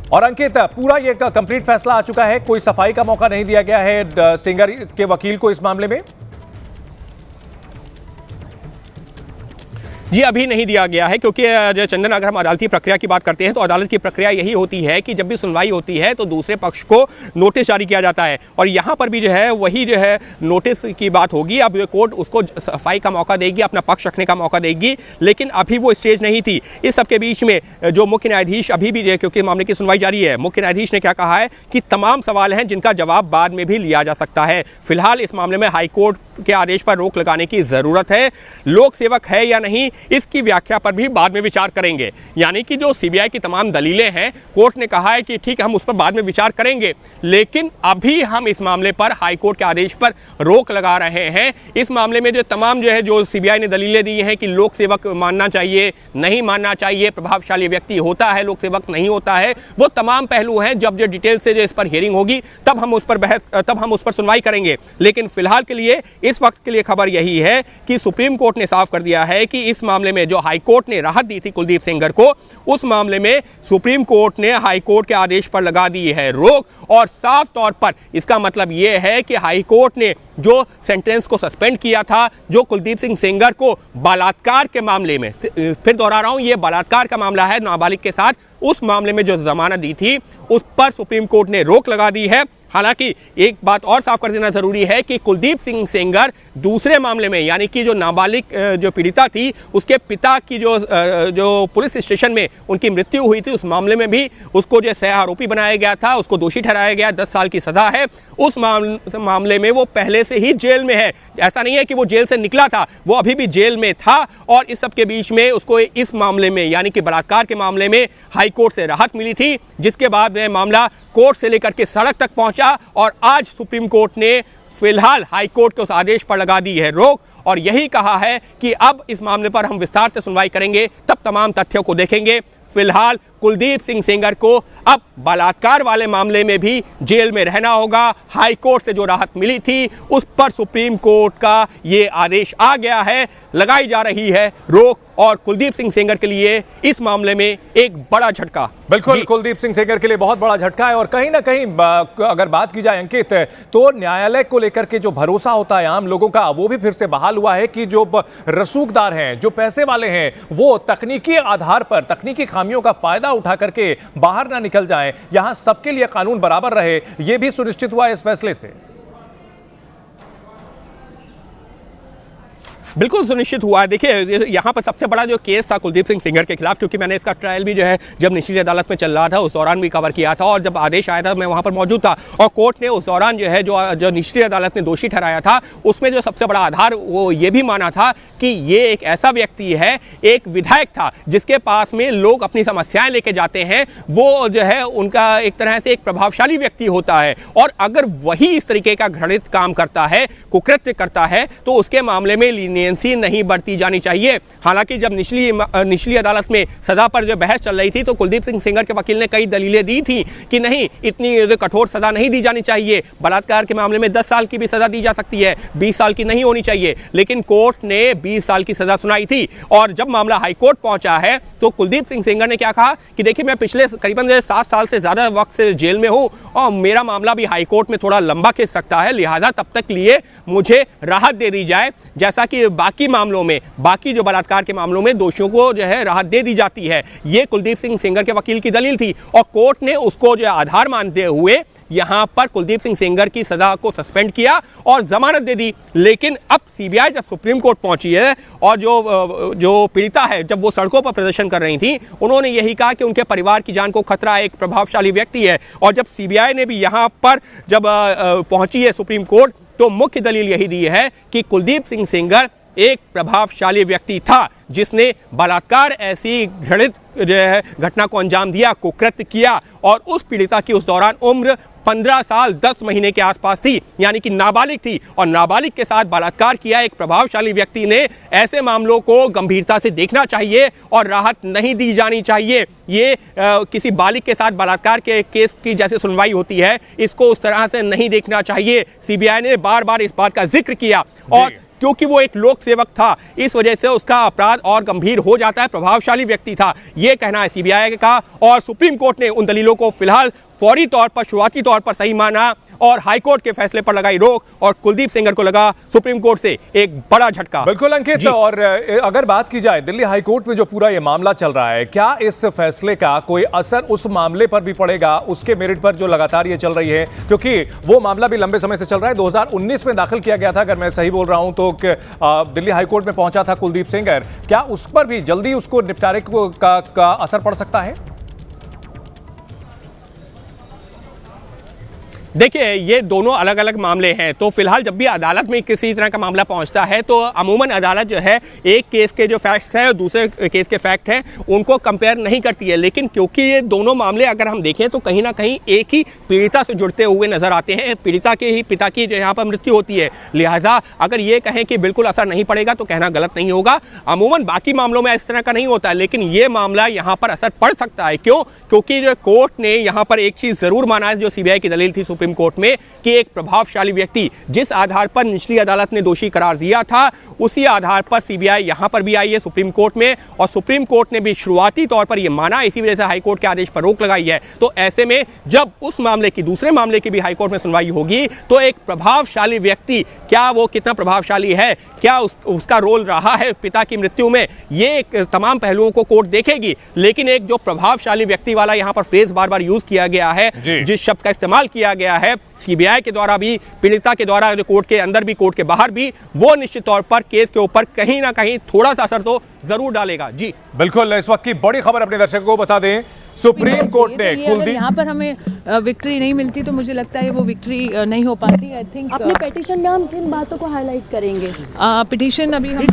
और अंकित, पूरा ये कंप्लीट फैसला आ चुका है, कोई सफाई का मौका नहीं दिया गया है सेंगर के वकील को इस मामले में? जी अभी नहीं दिया गया है, क्योंकि चंदन, अगर हम अदालती प्रक्रिया की बात करते हैं तो अदालत की प्रक्रिया यही होती है कि जब भी सुनवाई होती है तो दूसरे पक्ष को नोटिस जारी किया जाता है और यहाँ पर भी जो है वही जो है नोटिस की बात होगी। अब कोर्ट उसको सफाई का मौका देगी, अपना पक्ष रखने का मौका देगी, लेकिन अभी वो स्टेज नहीं थी। इस सबके बीच में जो मुख्य न्यायाधीश अभी भी जो है, क्योंकि मामले की सुनवाई जारी है, मुख्य न्यायाधीश ने क्या कहा है कि तमाम सवाल हैं जिनका जवाब बाद में भी लिया जा सकता है। फिलहाल इस मामले में हाईकोर्ट के आदेश पर रोक लगाने की जरूरत है। लोक सेवक है या नहीं, इसकी व्याख्या पर भी बाद में विचार करेंगे। यानी कि जो सीबीआई की तमाम दलीलें हैं, कोर्ट ने कहा है कि ठीक है हम उस पर बाद में विचार करेंगे, लेकिन अभी हम इस मामले पर हाईकोर्ट के आदेश पर रोक लगा रहे हैं। इस मामले में जो तमाम जो है जो सीबीआई ने दलीलें दी हैं कि लोक सेवक मानना चाहिए, नहीं मानना चाहिए, प्रभावशाली व्यक्ति होता है, लोक सेवक नहीं होता है, वो तमाम पहलू हैं। जब जो डिटेल से जो इस पर हियरिंग होगी तब हम उस पर सुनवाई करेंगे। लेकिन फिलहाल के लिए, इस वक्त के लिए खबर यही है कि सुप्रीम कोर्ट ने साफ कर दिया है कि इस मामले में जो हाई कोर्ट ने राहत दी थी कुलदीप सेंगर को, उस मामले में सुप्रीम कोर्ट ने हाई कोर्ट के आदेश पर लगा दी है रोक। और साफ तौर पर इसका मतलब यह है कि हाई कोर्ट ने जो सेंटेंस को सस्पेंड किया था, जो कुलदीप सिंह सेंगर को बलात्कार के मामले में, फिर दोहरा रहा हूं, यह बलात्कार का मामला है नाबालिग के साथ, उस मामले में जो जमानत दी थी उस पर सुप्रीम कोर्ट ने रोक लगा दी है। हालांकि एक बात और साफ कर देना जरूरी है कि कुलदीप सिंह सेंगर दूसरे मामले में, यानी कि जो नाबालिग जो पीड़िता थी उसके पिता की जो पुलिस स्टेशन में उनकी मृत्यु हुई थी, उस मामले में भी उसको जो सह आरोपी बनाया गया था, उसको दोषी ठहराया गया, 10 साल की सजा है। उस मामले में वो पहले से ही जेल में है, ऐसा नहीं है कि वो जेल से निकला था, वो अभी भी जेल में था। और इस सब के बीच में उसको इस मामले में, यानी कि बलात्कार के मामले में हाई कोर्ट से राहत मिली थी, जिसके बाद में मामला कोर्ट से लेकर के सड़क तक पहुंचा और आज सुप्रीम कोर्ट ने फिलहाल हाई कोर्ट के उस आदेश पर लगा दी है रोक और यही कहा है कि अब इस मामले पर हम विस्तार से सुनवाई करेंगे, तब तमाम तथ्यों को देखेंगे। फिलहाल कुलदीप सिंह सेंगर को अब बलात्कार वाले मामले में भी जेल में रहना होगा। हाई कोर्ट से जो राहत मिली थी उस पर सुप्रीम कोर्ट का ये आदेश आ गया है, लगाई जा रही है रोक और कुलदीप सिंह सेंगर के लिए इस मामले में एक बड़ा झटका। बिल्कुल, कुलदीप सिंह सेंगर के लिए बहुत बड़ा झटका है और कहीं ना कहीं अगर बात की जाए अंकित, तो न्यायालय को लेकर के जो भरोसा होता है आम लोगों का, वो भी फिर से बहाल हुआ है कि जो रसूखदार हैं, जो पैसे वाले हैं, वो तकनीकी आधार पर तकनीकी खामियों का फायदा उठा करके बाहर ना निकल जाएं। यहां सबके लिए कानून बराबर रहे, यह भी सुनिश्चित हुआ इस फैसले से। बिल्कुल सुनिश्चित हुआ है। देखिए, यहाँ पर सबसे बड़ा जो केस था कुलदीप सिंह सेंगर के खिलाफ, क्योंकि मैंने इसका ट्रायल भी जो है जब निचली अदालत में चल रहा था उस दौरान भी कवर किया था और जब आदेश आया था मैं वहाँ पर मौजूद था और कोर्ट ने उस दौरान जो है जो निचली अदालत ने दोषी ठहराया था उसमें जो सबसे बड़ा आधार वो ये भी माना था कि ये एक ऐसा व्यक्ति है, एक विधायक था जिसके पास में लोग अपनी समस्याएं लेके जाते हैं, वो जो है उनका एक तरह से एक प्रभावशाली व्यक्ति होता है और अगर वही इस तरीके का घृणित काम करता है, कुकृत्य करता है, तो उसके मामले में नहीं बढ़ती जानी चाहिए। हालांकि जब निचली अदालत में सजा पर जो बहस चल रही थी तो कुलदीप सिंह सेंगर के वकील ने कई दलीलें दी थी कि नहीं, इतनी कठोर सजा नहीं दी जानी चाहिए, बलात्कार के मामले में 10 साल की भी सजा दी जा सकती है, 20 साल की नहीं होनी चाहिए। लेकिन कोर्ट ने 20 साल की सजा सुनाई थी और जब मामला हाई कोर्ट पहुंचा है तो कुलदीप सिंह सेंगर ने क्या कहा कि देखिए, मैं पिछले करीबन 7 साल से ज्यादा वक्त से जेल में हूं और मेरा मामला भी हाई कोर्ट में थोड़ा लंबा खिंच सकता है, लिहाजा तब तक लिए मुझे राहत दे दी जाए, जैसा कि बाकी मामलों में, बाकी जो बलात्कार के मामलों में दोषियों को जो है राहत दे दी जाती है। ये कुलदीप सिंह सेंगर के वकील की दलील थी और कोर्ट ने उसको जो आधार मानते हुए यहां पर कुलदीप सिंह सेंगर की सजा को सस्पेंड किया और जमानत दे दी। लेकिन अब सीबीआई जब सुप्रीम कोर्ट पहुंची है और जो पीड़िता है, जब वो सड़कों पर प्रदर्शन कर रही थी, उन्होंने यही कहा कि उनके परिवार की जान को खतरा है, एक प्रभावशाली व्यक्ति है। और जब सीबीआई ने भी यहां पर जब पहुंची है सुप्रीम कोर्ट, तो मुख्य दलील यही दी है कि कुलदीप सिंह सेंगर एक प्रभावशाली व्यक्ति था जिसने बलात्कार ऐसी घृणित घटना को अंजाम दिया, कुकृत्य किया और उस पीड़िता की उस दौरान उम्र 15 साल 10 महीने के आसपास थी, यानी कि नाबालिग थी और नाबालिग के साथ बलात्कार किया एक प्रभावशाली व्यक्ति ने। ऐसे मामलों को गंभीरता से देखना चाहिए और राहत नहीं दी जानी चाहिए। ये किसी बालिग के साथ बलात्कार के केस की जैसे सुनवाई होती है, इसको उस तरह से नहीं देखना चाहिए। सीबीआई ने बार बार इस बात का जिक्र किया और क्योंकि वो एक लोक सेवक था, इस वजह से उसका अपराध और गंभीर हो जाता है, प्रभावशाली व्यक्ति था, ये कहना है सीबीआई का। और सुप्रीम कोर्ट ने उन दलीलों को फिलहाल फौरी तौर पर, शुरुआती तौर पर सही माना और हाई कोर्ट के फैसले पर लगाई रोक और कुलदीप सेंगर को लगा सुप्रीम कोर्ट से एक बड़ा झटका। बिल्कुल अंकित, और अगर बात की जाए दिल्ली हाई कोर्ट में जो पूरा ये मामला चल रहा है, क्या इस फैसले का कोई असर उस मामले पर भी पड़ेगा, उसके मेरिट पर जो लगातार ये चल रही है? क्योंकि वो मामला भी लंबे समय से चल रहा है, 2019 में दाखिल किया गया था अगर मैं सही बोल रहा हूं, तो दिल्ली हाई कोर्ट में पहुंचा था कुलदीप सेंगर। क्या उस पर भी जल्दी उसको निपटारे का असर पड़ सकता है? देखिए, ये दोनों अलग अलग मामले हैं, तो फिलहाल जब भी अदालत में किसी तरह का मामला पहुंचता है तो अमूमन अदालत जो है एक केस के जो फैक्ट्स हैं और दूसरे केस के फैक्ट हैं उनको कंपेयर नहीं करती है। लेकिन क्योंकि ये दोनों मामले अगर हम देखें तो कहीं ना कहीं एक ही पीड़िता से जुड़ते हुए नजर आते हैं, पीड़िता के ही पिता की जो यहाँ पर मृत्यु होती है, लिहाजा अगर ये कहें कि बिल्कुल असर नहीं पड़ेगा तो कहना गलत नहीं होगा। अमूमन बाकी मामलों में इस तरह का नहीं होता है, लेकिन ये मामला यहाँ पर असर पड़ सकता है। क्यों? क्योंकि जो कोर्ट ने यहाँ पर एक चीज़ ज़रूर माना है, जो सीबीआई की दलील थी सुप्रीम सुप्रीम कोर्ट में कि एक प्रभावशाली व्यक्ति जिस आधार पर निचली अदालत ने दोषी करार दिया था, उसी आधार पर सीबीआई यहां पर भी आई है सुप्रीम कोर्ट में, और सुप्रीम कोर्ट ने भी शुरुआती तौर पर यह माना, इसी वजह से हाईकोर्ट के आदेश पर रोक लगाई है। तो ऐसे में जब उस मामले की, दूसरे मामले की भी हाईकोर्ट में सुनवाई होगी, तो एक प्रभावशाली व्यक्ति, क्या वो कितना प्रभावशाली है, क्या उसका रोल रहा है पिता की मृत्यु में, ये तमाम पहलुओं को कोर्ट देखेगी। लेकिन एक जो प्रभावशाली व्यक्ति वाला यहां पर फ्रेज बार बार यूज किया गया है, जिस शब्द का इस्तेमाल किया गया है सीबीआई के द्वारा भी, पीड़िता के द्वारा, जो कोर्ट के अंदर भी कोर्ट के बाहर भी, वो निश्चित तौर पर केस के ऊपर कहीं ना कहीं थोड़ा सा असर तो जरूर डालेगा। जी बिल्कुल, इस वक्त की बड़ी खबर अपने दर्शकों को बता दें, सुप्रीम कोर्ट ने कुलदीप, यहाँ पर हमें विक्ट्री नहीं मिलती तो मुझे लगता है वो विक्ट्री नहीं हो पाती। आई थिंक अपने पिटीशन में हम किन बातों को हाईलाइट करेंगे? पिटीशन अभी हम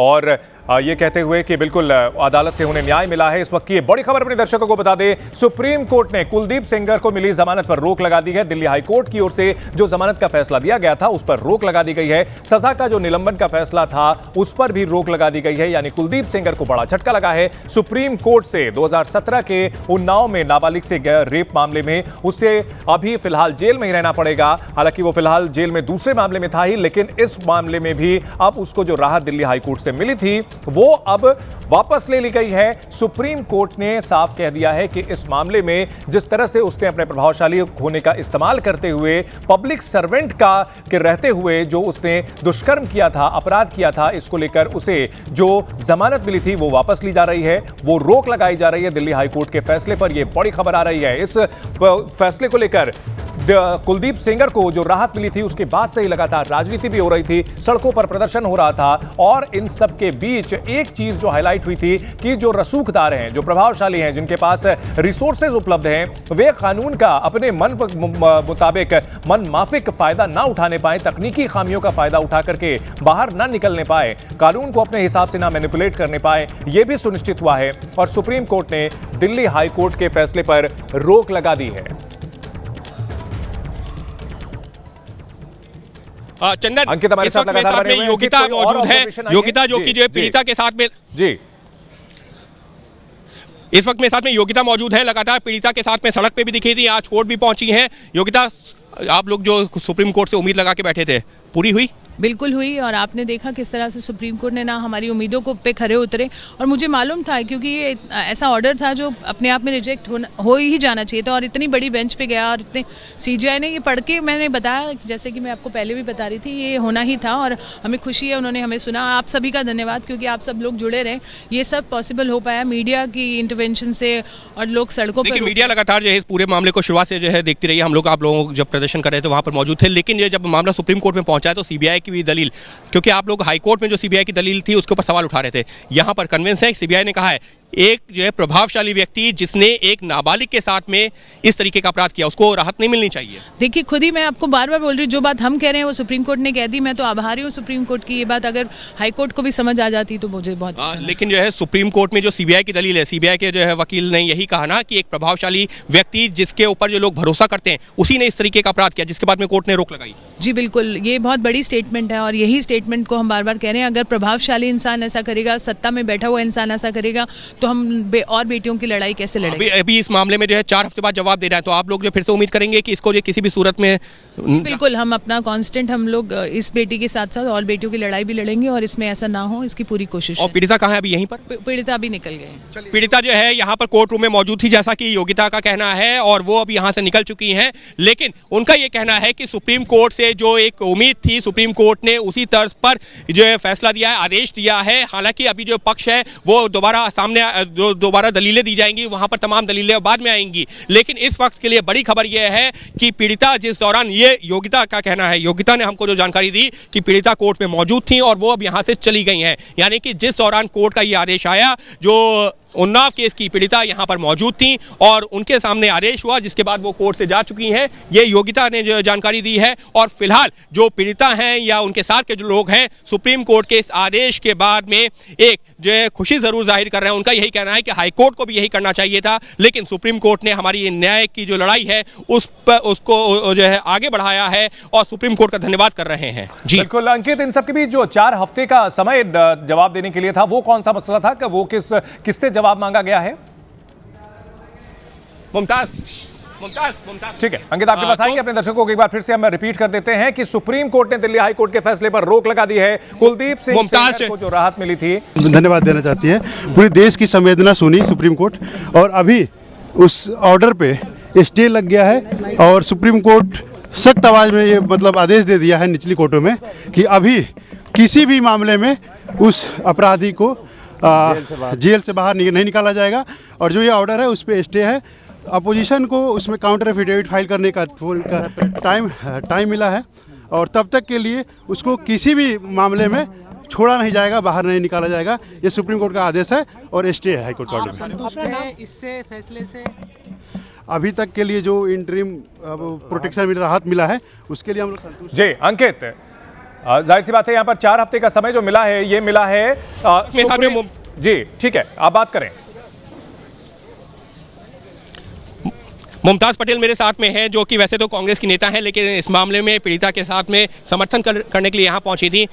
और ये कहते हुए कि बिल्कुल अदालत से उन्हें न्याय मिला है। इस वक्त की ये बड़ी खबर अपने दर्शकों को बता दें, सुप्रीम कोर्ट ने कुलदीप सेंगर को मिली जमानत पर रोक लगा दी है। दिल्ली हाई कोर्ट की ओर से जो जमानत का फैसला दिया गया था उस पर रोक लगा दी गई है। सजा का जो निलंबन का फैसला था उस पर भी रोक लगा दी गई है। यानी कुलदीप सेंगर को बड़ा झटका लगा है। सुप्रीम कोर्ट से 2017 के उन्नाव में नाबालिग से रेप मामले में उसे अभी फिलहाल जेल में ही रहना पड़ेगा। हालांकि वो फिलहाल जेल में दूसरे मामले में था ही, लेकिन इस मामले में भी अब उसको जो राहत दिल्ली हाई कोर्ट से मिली थी वो अब वापस ले ली गई है। सुप्रीम कोर्ट ने साफ कह दिया है कि इस मामले में जिस तरह से उसने अपने प्रभावशाली होने का इस्तेमाल करते हुए, पब्लिक सर्वेंट का के रहते हुए जो उसने दुष्कर्म किया था, अपराध किया था, इसको लेकर उसे जो जमानत मिली थी वो वापस ली जा रही है, वो रोक लगाई जा रही है दिल्ली हाई कोर्ट के फैसले पर। यह बड़ी खबर आ रही है। इस फैसले को लेकर कुलदीप सेंगर को जो राहत मिली थी उसके बाद से ही लगातार राजनीति भी हो रही थी, सड़कों पर प्रदर्शन हो रहा था, और इन सब के बीच एक चीज जो हाईलाइट हुई थी कि जो रसूखदार हैं, जो प्रभावशाली हैं, जिनके पास रिसोर्सेज उपलब्ध हैं, वे कानून का अपने मन मुताबिक मन माफिक फायदा ना उठाने पाए, तकनीकी खामियों का फायदा उठा करके बाहर ना निकलने पाए, कानून को अपने हिसाब से ना मैनिपुलेट करने पाए, यह भी सुनिश्चित हुआ है। और सुप्रीम कोर्ट ने दिल्ली हाई कोर्ट के फैसले पर रोक लगा दी है। चंदन, अंकित हमारे साथ लगातार में योगिता मौजूद है, योगिता जो कि जो पीड़िता के साथ में जी इस वक्त मेरे साथ में योगिता मौजूद है, लगातार पीड़िता के साथ में सड़क पे भी दिखी थी, आज कोर्ट भी पहुंची हैं। योगिता, आप लोग जो सुप्रीम कोर्ट से उम्मीद लगा के बैठे थे, पूरी हुई? बिल्कुल हुई, और आपने देखा किस तरह से सुप्रीम कोर्ट ने ना हमारी उम्मीदों को पे खरे उतरे। और मुझे मालूम था क्योंकि ये ऐसा ऑर्डर था जो अपने आप में रिजेक्ट हो ही जाना चाहिए था, और इतनी बड़ी बेंच पे गया और इतने सीजीआई ने ये पढ़ के, मैंने बताया जैसे कि मैं आपको पहले भी बता रही थी, ये होना ही था। और हमें खुशी है उन्होंने हमें सुना। आप सभी का धन्यवाद, क्योंकि आप सब लोग जुड़े रहे, ये सब पॉसिबल हो पाया मीडिया की इंटरवेंशन से, और लोग सड़कों पर। मीडिया लगातार जो है इस पूरे मामले को शुरुआत से जो है देखती रही है। हम लोग, आप लोगों जब प्रदर्शन कर रहे थे वहां पर मौजूद थे, लेकिन ये जब मामला सुप्रीम कोर्ट में पहुंचा तो सीबीआई की भी दलील, क्योंकि आप लोग हाई कोर्ट में जो सीबीआई की दलील थी उसके ऊपर सवाल उठा रहे थे, यहां पर कन्विंस है। सीबीआई ने कहा है एक जो है प्रभावशाली व्यक्ति जिसने एक नाबालिग के साथ में इस तरीके का अपराध किया, उसको राहत नहीं मिलनी चाहिए। देखिए, खुद ही मैं आपको बार बार बोल रही हूँ, जो बात हम कह रहे हैं वो सुप्रीम कोर्ट ने कह दी। मैं तो आभारी हूँ सुप्रीम कोर्ट की। ये बात अगर हाई कोर्ट को भी समझ आ जाती तो मुझे बहुत लेकिन जो है सुप्रीम कोर्ट में जो सीबीआई की दलील है, सीबीआई के जो है वकील ने यही कहा ना कि एक प्रभावशाली व्यक्ति जिसके ऊपर जो लोग भरोसा करते हैं उसी ने इस तरीके का अपराध किया, जिसके बाद में कोर्ट ने रोक लगाई। जी बिल्कुल, ये बहुत बड़ी स्टेटमेंट है, और यही स्टेटमेंट को हम बार बार कह रहे हैं। अगर प्रभावशाली इंसान ऐसा करेगा, सत्ता में बैठा हुआ इंसान ऐसा करेगा, तो हम और बेटियों की लड़ाई कैसे लड़ेंगे? अभी इस मामले में जो है 4 हफ्ते बाद जवाब दे रहा है, तो आप लोग जो फिर से उम्मीद करेंगे कि इसको जो किसी भी सूरत में? बिल्कुल, हम अपना कांस्टेंट, हम लोग इस बेटी के साथ साथ और बेटियों की लड़ाई भी लड़ेंगे, और इसमें ऐसा ना हो इसकी पूरी कोशिश। और पीड़िता कहाँ है अभी? यहीं पर पीड़िता अभी निकल गए। पीड़िता जो है यहाँ पर कोर्ट रूम में मौजूद थी, जैसा कि योगिता का कहना है, और वो अब यहाँ से निकल चुकी हैं। लेकिन उनका ये कहना है कि सुप्रीम कोर्ट से जो एक उम्मीद थी, सुप्रीम कोर्ट ने उसी तर्ज पर जो है फैसला दिया है, आदेश दिया है। हालांकि अभी जो पक्ष है वो दोबारा दलीलें दी जाएंगी, वहां पर तमाम दलीलें बाद में आएंगी। लेकिन इस वक्त के लिए बड़ी खबर यह है कि पीड़िता जिस दौरान, ये योगिता का कहना है, योगिता ने हमको जो जानकारी दी कि पीड़िता कोर्ट में मौजूद थी और वो अब यहां से चली गई हैं। यानी कि जिस दौरान कोर्ट का ये आदेश आया, जो उन्नाव केस की पीड़िता यहां पर मौजूद थी और उनके सामने आदेश हुआ, जिसके बाद वो कोर्ट से जा चुकी हैं, ये योगिता ने जो जानकारी दी है। और फिलहाल जो पीड़िता हैं या उनके साथ के जो लोग हैं, सुप्रीम कोर्ट के इस आदेश के बाद में एक जो है खुशी जरूर जाहिर कर रहे हैं। उनका यही कहना है कि हाई कोर्ट को भी यही करना चाहिए था, लेकिन सुप्रीम कोर्ट ने हमारी न्याय की जो लड़ाई है उसको जो है आगे बढ़ाया है, और सुप्रीम कोर्ट का धन्यवाद कर रहे हैं। जी बिल्कुल अंकित, इन सबके बीच जो 4 हफ्ते का समय जवाब देने के लिए था, वो कौन सा मसला था? वो किससे जवाब मांगा गया है? मुमताज ठीक है अंकित, आपके पास आएंगे। अपने दर्शकों को एक बार फिर से हम रिपीट कर देते हैं कि सुप्रीम कोर्ट ने दिल्ली हाई कोर्ट के फैसले पर रोक लगा दी है। कुलदीप सिंह सेंगर को जो राहत मिली थी, धन्यवाद देना चाहती है। पूरे देश की संवेदना सुनी सुप्रीम कोर्ट, और अभी उस ऑर्डर पे स्टे लग गया है और सुप्रीम कोर्ट सख्त आवाज में ये मतलब आदेश दे दिया है निचली कोर्टों में कि अभी किसी भी मामले में उस अपराधी को जेल से बाहर नहीं निकाला जाएगा। और जो ये ऑर्डर है उस पर स्टे है। अपोजिशन को उसमें काउंटर एफिडेविट फाइल करने का टाइम मिला है, और तब तक के लिए उसको किसी भी मामले में छोड़ा नहीं जाएगा, बाहर नहीं निकाला जाएगा। ये सुप्रीम कोर्ट का आदेश है और स्टे है हाईकोर्ट का ऑर्डर। संतुष्ट है इससे फैसले से? अभी तक के लिए जो इंटरिम प्रोटेक्शन मिला, राहत मिला है, उसके लिए हम लोग संतुष्ट। जी अंकित, जाहिर सी बात है यहाँ पर 4 हफ्ते का समय जो मिला है, ये मिला है जी ठीक है, आप बात करें। मुमताज पटेल मेरे साथ में है, जो कि वैसे तो कांग्रेस की नेता है, लेकिन इस मामले में पीड़िता के साथ में समर्थन करने के लिए यहाँ पहुंची थी।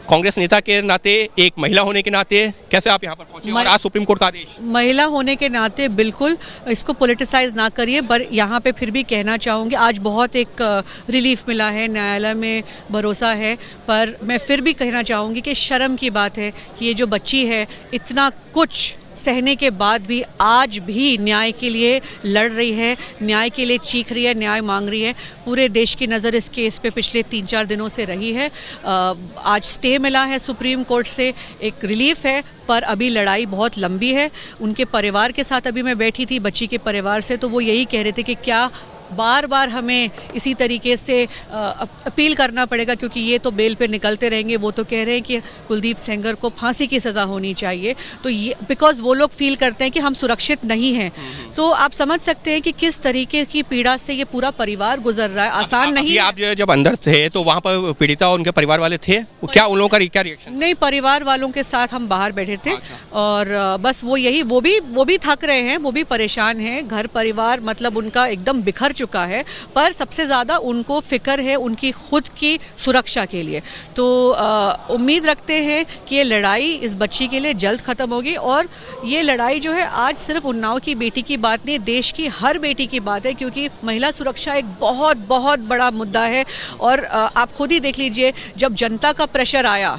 कांग्रेस नेता के नाते, एक महिला होने के नाते कैसे आप यहाँ पर पहुंची और आज सुप्रीम कोर्ट का आदेश? महिला होने के नाते बिल्कुल इसको पॉलिटिसाइज ना करिए, पर यहाँ पे फिर भी कहना चाहूँगी आज बहुत एक रिलीफ मिला है, न्यायालय में भरोसा है। पर मैं फिर भी कहना चाहूँगी कि शर्म की बात है कि ये जो बच्ची है इतना कुछ सहने के बाद भी आज भी न्याय के लिए लड़ रही है, न्याय के लिए चीख रही है, न्याय मांग रही है। पूरे देश की नज़र इस केस पे पिछले 3-4 दिनों से रही है। आज स्टे मिला है सुप्रीम कोर्ट से, एक रिलीफ है, पर अभी लड़ाई बहुत लंबी है। उनके परिवार के साथ अभी मैं बैठी थी, बच्ची के परिवार से, तो वो यही कह रहे थे कि क्या बार बार हमें इसी तरीके से अपील करना पड़ेगा, क्योंकि ये तो बेल पे निकलते रहेंगे। वो तो कह रहे हैं कि कुलदीप सेंगर को फांसी की सज़ा होनी चाहिए, तो ये बिकॉज वो लोग फील करते हैं कि हम सुरक्षित नहीं हैं। तो आप समझ सकते हैं कि किस तरीके की पीड़ा से ये पूरा परिवार गुजर रहा है, आसान नहीं। आप जब अंदर थे तो वहाँ पर पीड़िता और उनके परिवार वाले थे, क्या उन लोगों का क्या रिएक्शन? नहीं, परिवार वालों के साथ हम बाहर बैठे थे। और बस वो भी थक रहे हैं, वो भी परेशान हैं। घर परिवार मतलब उनका एकदम बिखर चुका है, पर सबसे ज़्यादा उनको फिक्र है उनकी खुद की सुरक्षा के लिए। तो उम्मीद रखते हैं कि ये लड़ाई इस बच्ची के लिए जल्द ख़त्म होगी। और ये लड़ाई जो है आज सिर्फ उन्नाव की बेटी की बात नहीं, देश की हर बेटी की बात है, क्योंकि महिला सुरक्षा एक बहुत बहुत बड़ा मुद्दा है। और आप खुद ही देख लीजिए, जब जनता का प्रेशर आया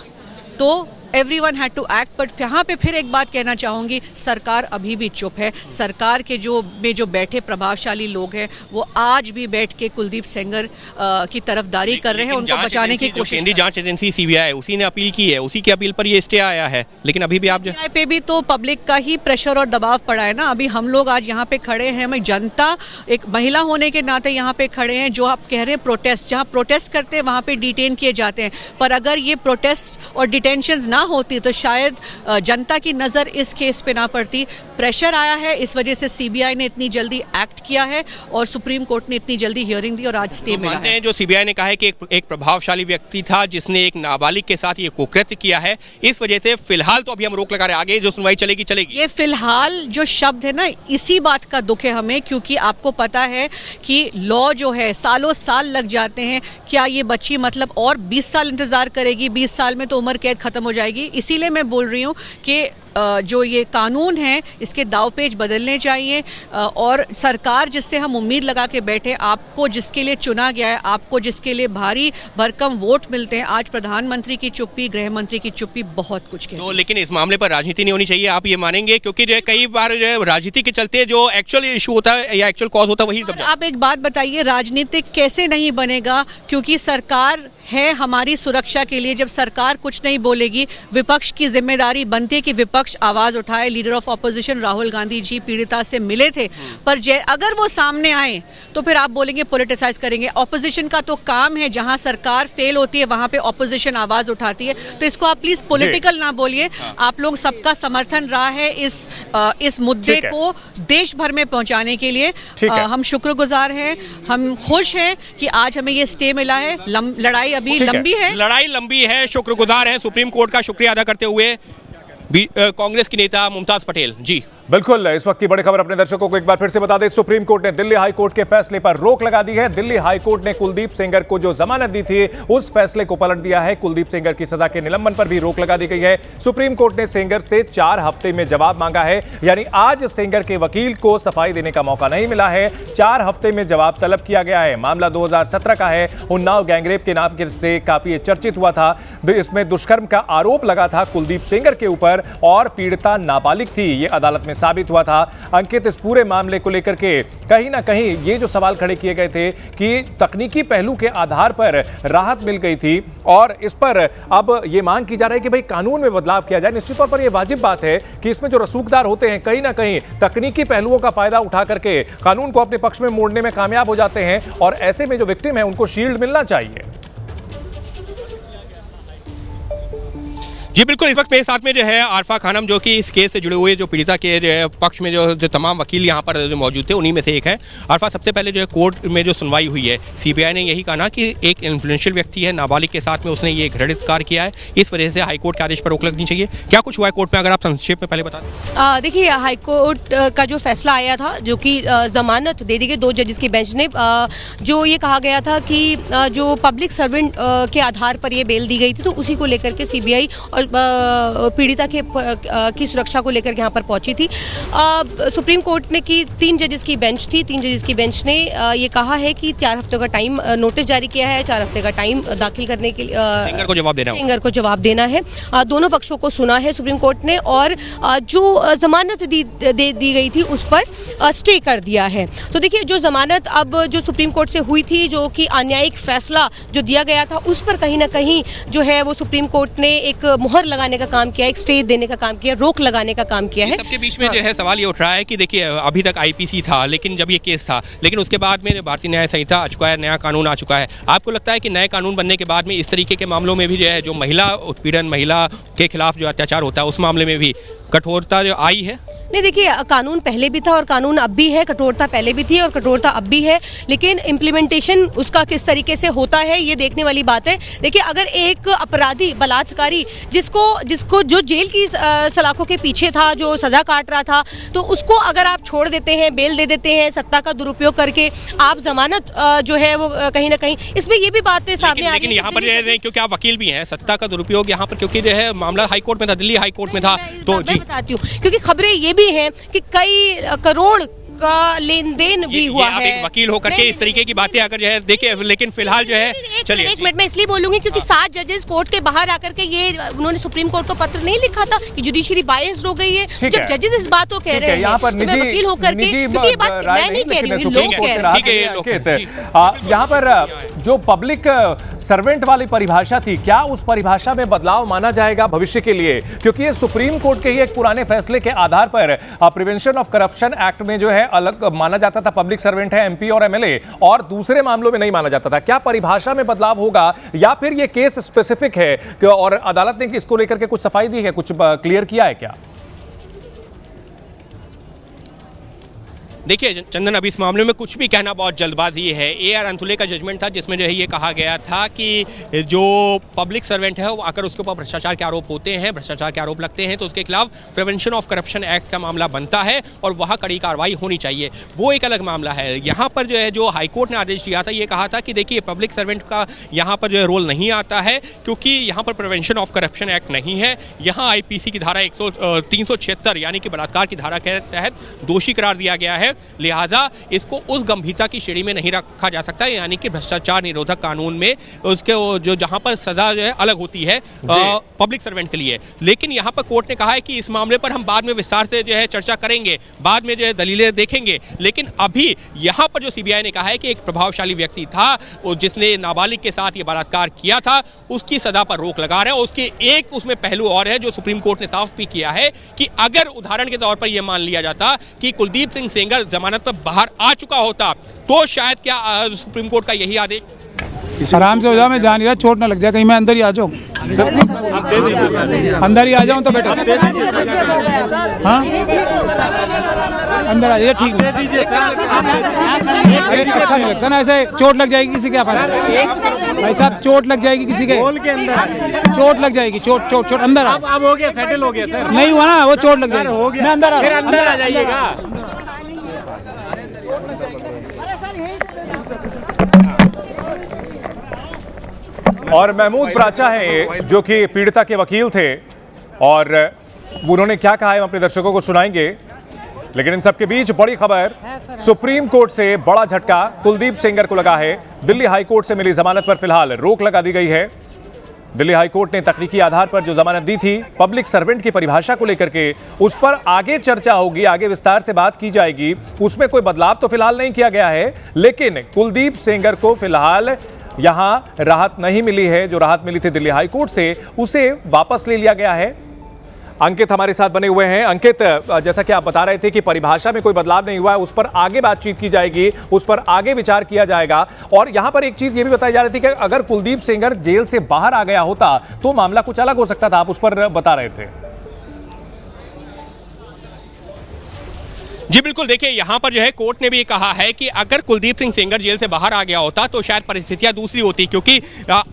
तो everyone had to act. But यहाँ पे फिर एक बात कहना चाहूँगी, सरकार अभी भी चुप है। सरकार के जो बैठे प्रभावशाली लोग हैं वो आज भी बैठ के कुलदीप सेंगर की तरफदारी कर रहे हैं, उनको बचाने की कोशिश। केंद्रीय जांच एजेंसी सीबीआई, उसी ने अपील की है, उसी की अपील पर ये स्टे आया है, लेकिन अभी भी आप पे भी तो पब्लिक का ही प्रेशर और दबाव पड़ा है ना। अभी हम लोग आज यहाँ पे खड़े हैं, मैं जनता एक महिला होने के नाते यहाँ पे खड़े हैं। जो आप कह रहे हैं प्रोटेस्ट, जहाँ प्रोटेस्ट करते हैं वहाँ पे डिटेन किए जाते हैं, पर अगर ये प्रोटेस्ट और डिटेंशन ना होती तो शायद जनता की नज़र इस केस पे ना पड़ती। प्रेशर आया है, इस वजह से सीबीआई ने इतनी जल्दी एक्ट किया है और सुप्रीम कोर्ट ने इतनी जल्दी हियरिंग दी और आज स्टे मिला है। जो सीबीआई ने कहा है कि एक प्रभावशाली व्यक्ति था जिसने एक नाबालिग के साथ ये कुकृत्य किया है, इस वजह से फिलहाल तो अभी हम रोक लगा रहे हैं, आगे जो सुनवाई चलेगी। ये फिलहाल जो शब्द है ना, इसी बात का दुख है हमें, क्योंकि आपको पता है कि लॉ जो है सालों साल लग जाते हैं। क्या ये बच्ची मतलब और 20 साल इंतजार करेगी? 20 साल में तो उम्र कैद खत्म हो जाएगी। इसीलिए मैं बोल रही हूँ कि जो ये कानून है इसके दावपेच बदलने चाहिए। और सरकार जिससे हम उम्मीद लगा के बैठे, आपको जिसके लिए चुना गया है, आपको जिसके लिए भारी भरकम वोट मिलते हैं, आज प्रधानमंत्री की चुप्पी, गृह मंत्री की चुप्पी बहुत कुछ कहती है। तो लेकिन इस मामले पर राजनीति नहीं होनी चाहिए, आप ये मानेंगे? क्योंकि जो है कई बार जो है राजनीति के चलते जो एक्चुअल इशू होता है या एक्चुअल कॉज होता है वही। आप एक बात बताइए, राजनीतिक कैसे नहीं बनेगा? क्योंकि सरकार है हमारी सुरक्षा के लिए। जब सरकार कुछ नहीं बोलेगी, विपक्ष की जिम्मेदारी बनती है कि विपक्ष आवाज उठाए। Leader of opposition Rahul Gandhi ji पीड़िता से मिले थे, पर अगर वो सामने आए तो फिर आप बोलेंगे पॉलिटिसाइज करेंगे। ऑपोजिशन का तो काम है, जहां सरकार फेल होती है वहां पे ऑपोजिशन आवाज उठाती है। तो इसको आप प्लीज पॉलिटिकल ना बोलिए। आप लोग सबका समर्थन रहा है इस मुद्दे को देश भर में पहुंचाने के लिए। हम शुक्रगुजार हैं, हम खुश हैं कि आज हमें ये स्टे मिला है। लड़ाई अभी लंबी है, लड़ाई लंबी है। शुक्रगुजार है सुप्रीम कोर्ट का, शुक्रिया अदा करते हुए कांग्रेस की नेता मुमताज पटेल जी। बिल्कुल, इस वक्त की बड़ी खबर अपने दर्शकों को एक बार फिर से बता दें। सुप्रीम कोर्ट ने दिल्ली हाई कोर्ट के फैसले पर रोक लगा दी है। दिल्ली हाई कोर्ट ने कुलदीप सेंगर को जो जमानत दी थी उस फैसले को पलट दिया है। कुलदीप सेंगर की सजा के निलंबन पर भी रोक लगा दी गई है। सुप्रीम कोर्ट ने सेंगर से 4 हफ्ते में जवाब मांगा है, यानी आज सेंगर के वकील को सफाई देने का मौका नहीं मिला है। 4 हफ्ते में जवाब तलब किया गया है। मामला 2017 का है। उन्नाव गैंगरेप के नाम से काफी चर्चित हुआ था। इसमें दुष्कर्म का आरोप लगा था कुलदीप सेंगर के ऊपर और पीड़िता नाबालिग थी, ये अदालत में साबित हुआ था। अंकित, इस पूरे मामले को लेकर के कहीं ना कहीं ये जो सवाल खड़े किए गए थे कि तकनीकी पहलू के आधार पर राहत मिल गई थी और इस पर अब ये मांग की जा रही है कि भाई कानून में बदलाव किया जाए। निश्चित तौर पर यह वाजिब बात है कि इसमें जो रसूखदार होते हैं कहीं ना कहीं तकनीकी पहलुओं का फायदा उठा करके कानून को अपने पक्ष में मोड़ने में कामयाब हो जाते हैं और ऐसे में जो विक्टिम है उनको शील्ड मिलना चाहिए। जी बिल्कुल, इस वक्त मेरे साथ में जो है आरफा खानम, जो कि इस केस से जुड़े हुए जो पीड़िता के जो पक्ष में जो तमाम वकील यहाँ पर जो मौजूद थे उन्हीं में से एक है। आरफा, सबसे पहले जो है कोर्ट में जो सुनवाई हुई है, सीबीआई ने यही कहा ना कि एक इन्फ्लुएंशियल व्यक्ति है, नाबालिग के साथ में उसने ये घृणित कार्य किया है, इस वजह से हाईकोर्ट के आदेश पर रोक लगनी चाहिए। क्या कुछ हुआ है कोर्ट में, अगर आप संक्षेप में पहले बता दें। देखिए, हाईकोर्ट का जो फैसला आया था, जो कि जमानत दे दी गई 2 जजेस की बेंच ने, जो ये कहा गया था कि जो पब्लिक सर्वेंट के आधार पर ये बेल दी गई थी, तो उसी को लेकर के सीबीआई और पीड़िता की सुरक्षा को लेकर यहाँ पर पहुंची थी। सुप्रीम कोर्ट ने की 3 जजेस की बेंच थी। 3 जजेस की बेंच ने ये कहा है कि 4 हफ्ते का टाइम नोटिस जारी किया है, 4 हफ्ते का टाइम दाखिल करने के लिए सेंगर को जवाब देना है। दोनों पक्षों को सुना है सुप्रीम कोर्ट ने और जो जमानत दी गई थी उस पर स्टे कर दिया है। तो देखिए, जो जमानत अब जो सुप्रीम कोर्ट से हुई थी, जो कि अन्यायिक फैसला जो दिया गया था, उस पर कहीं ना कहीं जो है वो सुप्रीम कोर्ट ने एक मुहर लगाने का काम किया, एक स्टे देने का काम किया, रोक लगाने का काम किया है। सबके बीच में जो है सवाल ये उठ रहा है कि देखिए, अभी तक आईपीसी था, लेकिन जब ये केस था, लेकिन उसके बाद में भारतीय न्याय संहिता आ चुका है, नया कानून आ चुका है। आपको लगता है कि नए कानून बनने के बाद में इस तरीके के मामलों में भी जो है, जो महिला उत्पीड़न, महिला के खिलाफ जो अत्याचार होता है, उस मामले में भी कठोरता जो आई है? नहीं, देखिए, कानून पहले भी था और कानून अब भी है, कठोरता पहले भी थी और कठोरता अब भी है, लेकिन इम्प्लीमेंटेशन उसका किस तरीके से होता है ये देखने वाली बात है। देखिए, अगर एक अपराधी, बलात्कारी, जिसको जो जेल की सलाखों के पीछे था, जो सजा काट रहा था, तो उसको अगर आप छोड़ देते हैं, बेल दे देते हैं, सत्ता का दुरुपयोग करके आप जमानत जो है वो कहीं ना कहीं इसमें ये भी बातें सामने आ रही है। लेकिन यहाँ पर नहीं, क्योंकि आप वकील भी हैं, सत्ता का दुरुपयोग यहाँ पर, क्योंकि जो है मामला हाईकोर्ट में था, दिल्ली हाईकोर्ट में था, तो जी बताती हूँ, क्योंकि खबरें ये भी हैं कि कई करोड़ का लेन देन भी हुआ है। आप एक वकील होकर के इस तरीके की बातें अगर जो है देखिए, लेकिन फिलहाल जो है, चलिए एक मिनट में इसलिए बोलूंगी क्योंकि 7 जजेस कोर्ट के बाहर आकर के ये उन्होंने सुप्रीम कोर्ट को पत्र नहीं लिखा था कि जुडिशरी बायस्ड हो गई है। जब जजेस इस बात को कह रहे हैं, तो मैं वकील होकर के, क्योंकि ये बात मैं नहीं कह रही हूँ, लोग कह रहे हैं। यहाँ पर जो पब्लिक सर्वेंट वाली परिभाषा थी, क्या उस परिभाषा में बदलाव माना जाएगा भविष्य के लिए? क्योंकि ये सुप्रीम कोर्ट के ही एक पुराने फैसले के आधार पर प्रिवेंशन ऑफ करप्शन एक्ट में जो है अलग माना जाता था, पब्लिक सर्वेंट है एमपी और एमएलए, और दूसरे मामलों में नहीं माना जाता था। क्या परिभाषा में बदलाव होगा या फिर ये केस स्पेसिफिक है और अदालत ने इसको लेकर के कुछ सफाई दी है, कुछ क्लियर किया है क्या? देखिए चंदन, अभी इस मामले में कुछ भी कहना बहुत जल्दबाजी है। एआर अंथुले का जजमेंट था जिसमें जो है ये कहा गया था कि जो पब्लिक सर्वेंट है वो अगर उसके ऊपर भ्रष्टाचार के आरोप होते हैं, भ्रष्टाचार के आरोप लगते हैं, तो उसके खिलाफ प्रिवेंशन ऑफ करप्शन एक्ट का मामला बनता है और वहाँ कड़ी कार्रवाई होनी चाहिए। वो एक अलग मामला है। यहाँ पर जो है, जो हाईकोर्ट ने आदेश दिया था, ये कहा था कि देखिए पब्लिक सर्वेंट का यहाँ पर जो है रोल नहीं आता है, क्योंकि यहाँ पर प्रिवेंशन ऑफ करप्शन एक्ट नहीं है। यहाँ आईपीसी की धारा 376 यानी कि बलात्कार की धारा के तहत दोषी करार दिया गया है, लिहाजा इसको उस गंभीरता की श्रेणी में नहीं रखा जा सकता, यानी कि भ्रष्टाचार निरोधक कानून में उसके जो जहां पर सजा जो है अलग होती है पब्लिक सर्वेंट के लिए। लेकिन यहां पर कोर्ट ने कहा है कि इस मामले पर हम बाद में विस्तार से जो है चर्चा करेंगे, बाद में जो है दलीलें देखेंगे। लेकिन अभी यहां पर जो सीबीआई ने कहा है कि एक प्रभावशाली व्यक्ति था जिसने नाबालिग के साथ ये बलात्कार किया था, उसकी सजा पर रोक लगा रहे हैं। उसके एक उसमें पहलू और है जो सुप्रीम कोर्ट ने साफ भी किया है कि अगर उदाहरण के तौर पर यह मान लिया जाता कि कुलदीप सिंह सेंगर जमानत पर बाहर आ चुका होता, तो शायद क्या सुप्रीम कोर्ट का यही आदेश आराम से हो जाओ, मैं जान रहा, चोट ना लग जाए, कहीं मैं अंदर ही आ जाऊं। अंदर ही आ जाऊं तो बेटा हाँ अंदर आ जाइए ठीक है अच्छा नहीं लगता ना ऐसे चोट लग जाएगी किसी के भाई साहब चोट लग जाएगी किसी के चोट लग जाएगी चोट चोट चोट अंदर अब हो गया सेटल हो गया सर नहीं हुआ ना वो चोट लग जाएगी मैं अंदर आ जाइएगा और महमूद प्राचा है जो कि पीड़िता के वकील थे और उन्होंने क्या कहा है हम अपने दर्शकों को सुनाएंगे। लेकिन इन सबके बीच बड़ी खबर, सुप्रीम कोर्ट से बड़ा झटका कुलदीप सेंगर को लगा है। दिल्ली हाई कोर्ट से मिली जमानत पर फिलहाल रोक लगा दी गई है। दिल्ली हाई कोर्ट ने तकनीकी आधार पर जो जमानत दी थी, पब्लिक सर्वेंट की परिभाषा को लेकर के उस पर आगे चर्चा होगी, आगे विस्तार से बात की जाएगी। उसमें कोई बदलाव तो फिलहाल नहीं किया गया है, लेकिन कुलदीप सेंगर को फिलहाल यहां राहत नहीं मिली है। जो राहत मिली थी दिल्ली हाई कोर्ट से, उसे वापस ले लिया गया है। अंकित हमारे साथ बने हुए हैं। अंकित, जैसा कि आप बता रहे थे कि परिभाषा में कोई बदलाव नहीं हुआ है, उस पर आगे बातचीत की जाएगी, उस पर आगे विचार किया जाएगा। और यहां पर एक चीज ये भी बताई जा रही थी कि अगर कुलदीप सेंगर जेल से बाहर आ गया होता तो मामला कुछ अलग हो सकता था, आप उस पर बता रहे थे। जी बिल्कुल, देखिए यहाँ पर जो है कोर्ट ने भी कहा है कि अगर कुलदीप सिंह सेंगर जेल से बाहर आ गया होता तो शायद परिस्थितियाँ दूसरी होती, क्योंकि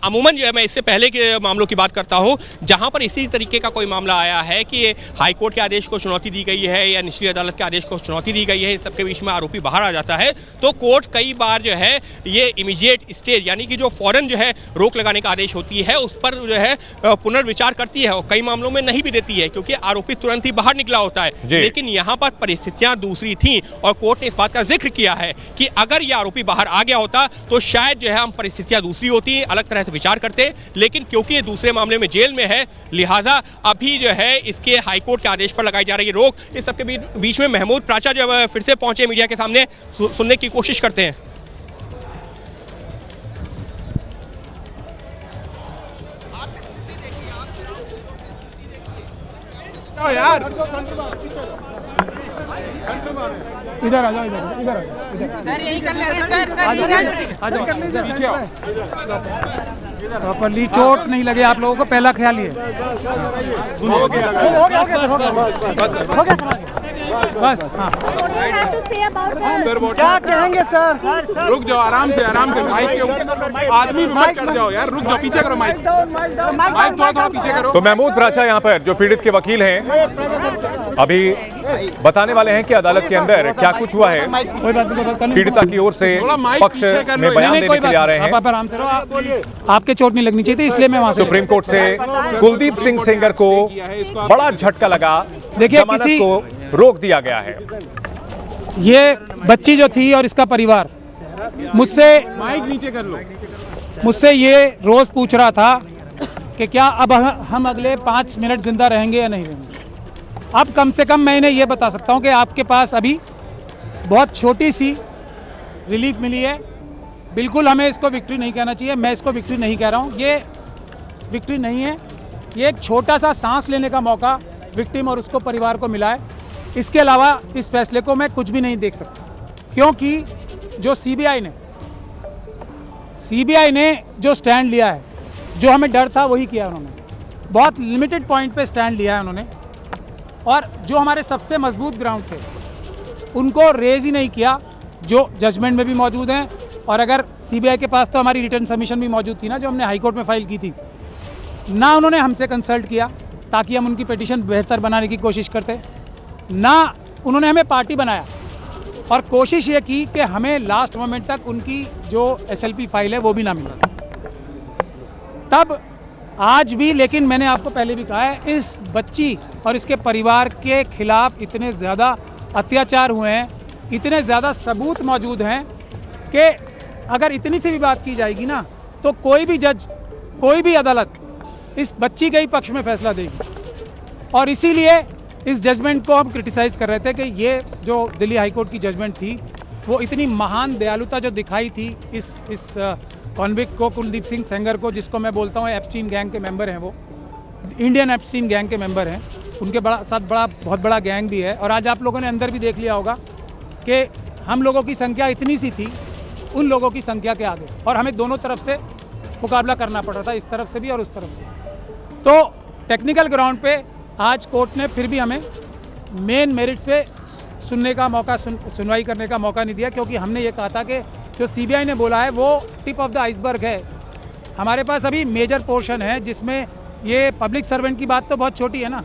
अमूमन जो है, मैं इससे पहले के मामलों की बात करता हूँ जहाँ पर इसी तरीके का कोई मामला आया है कि हाई कोर्ट के आदेश को चुनौती दी गई है या निचली अदालत के आदेश को चुनौती दी गई है, इस सबके बीच में आरोपी बाहर आ जाता है तो कोर्ट कई बार जो है ये इमीडिएट स्टेज यानी कि जो फौरन जो है रोक लगाने का आदेश होती है उस पर जो है पुनर्विचार करती है और कई मामलों में नहीं भी देती है क्योंकि आरोपी तुरंत ही बाहर निकला होता है। लेकिन यहाँ पर परिस्थितियाँ दूसरी थी और कोर्ट ने इस बात का जिक्र किया है कि अगर यह आरोपी बाहर आ गया होता तो शायद जो है हम परिस्थितियां दूसरी होती, अलग तरह से विचार करते। लेकिन क्योंकि ये दूसरे मामले में जेल में है, लिहाजा अभी जो है इसके हाईकोर्ट के आदेश पर लगाई जा रही है रोक। इस सबके बीच में महमूद प्राचा जो फिर से पहुंचे मीडिया के सामने, सुनने की कोशिश करते हैं। यार इधर आ जाओ, इधर सर, यही कर ले पीछे आओ। प्रॉपर्ली चोट नहीं लगे आप लोगों को, पहला ख्याल ये बस। हाँ क्या कहेंगे सर? रुक जाओ, आराम से माइक के ऊपर आदमी मत चढ़ जाओ यार, रुक जाओ, पीछे करो माइक थोड़ा पीछे करो। तो महमूद प्राचा यहाँ पर जो पीड़ित के वकील हैं अभी बताने वाले हैं कि अदालत के अंदर क्या कुछ हुआ है। पीड़िता की ओर से पक्ष में बयान देने के लिए आ रहे हैं। आप आराम से रहो, आपके चोट नहीं लगनी चाहिए थी, इसलिए मैं वहां से। सुप्रीम कोर्ट से कुलदीप सिंह सेंगर को बड़ा झटका लगा, देखिए जमानत को रोक दिया गया है। ये बच्ची जो थी और इसका परिवार मुझसे माइक नीचे कर लो, मुझसे ये रोज पूछ रहा था कि क्या अब हम अगले 5 मिनट जिंदा रहेंगे या नहीं रहेंगे। अब कम से कम मैं इन्हें ये बता सकता हूँ कि आपके पास अभी बहुत छोटी सी रिलीफ मिली है। बिल्कुल हमें इसको विक्ट्री नहीं कहना चाहिए, मैं इसको विक्ट्री नहीं कह रहा हूँ, ये विक्ट्री नहीं है, ये एक छोटा सा सांस लेने का मौका विक्टिम और उसको परिवार को मिला है। इसके अलावा इस फैसले को मैं कुछ भी नहीं देख सकता, क्योंकि जो सीबीआई ने जो स्टैंड लिया है, जो हमें डर था वही किया उन्होंने। बहुत लिमिटेड पॉइंट पे स्टैंड लिया है उन्होंने, और जो हमारे सबसे मजबूत ग्राउंड थे उनको रेज ही नहीं किया, जो जजमेंट में भी मौजूद हैं। और अगर सीबीआई के पास तो हमारी रिटर्न सबमिशन भी मौजूद थी ना, जो हमने हाई कोर्ट में फाइल की थी, ना उन्होंने हमसे कंसल्ट किया ताकि हम उनकी पिटीशन बेहतर बनाने की कोशिश करते, ना उन्होंने हमें पार्टी बनाया और कोशिश ये की कि हमें लास्ट मोमेंट तक उनकी जो एसएलपी फाइल है वो भी ना मिला। तब आज भी, लेकिन मैंने आपको पहले भी कहा है, इस बच्ची और इसके परिवार के खिलाफ इतने ज़्यादा अत्याचार हुए हैं, इतने ज़्यादा सबूत मौजूद हैं कि अगर इतनी सी भी बात की जाएगी ना तो कोई भी जज, कोई भी अदालत इस बच्ची के ही पक्ष में फैसला देगी। और इसीलिए इस जजमेंट को हम क्रिटिसाइज़ कर रहे थे कि ये जो दिल्ली हाई कोर्ट की जजमेंट थी वो इतनी महान दयालुता जो दिखाई थी इस कॉन्विक्ट को, कुलदीप सिंह सेंगर को, जिसको मैं बोलता हूँ एप्स्टीन गैंग के मेंबर हैं, वो इंडियन एप्स्टीन गैंग के मेंबर हैं, उनके बहुत बड़ा गैंग भी है। और आज आप लोगों ने अंदर भी देख लिया होगा कि हम लोगों की संख्या इतनी सी थी उन लोगों की संख्या के आगे, और हमें दोनों तरफ से मुकाबला करना पड़ रहा था, इस तरफ से भी और उस तरफ से। तो टेक्निकल ग्राउंड पे आज कोर्ट ने फिर भी हमें मेन मेरिट्स पे सुनने का मौका सुनवाई करने का मौका नहीं दिया, क्योंकि हमने ये कहा था कि जो सीबीआई ने बोला है वो टिप ऑफ द आइसबर्ग है। हमारे पास अभी मेजर पोर्शन है जिसमें ये पब्लिक सर्वेंट की बात तो बहुत छोटी है ना,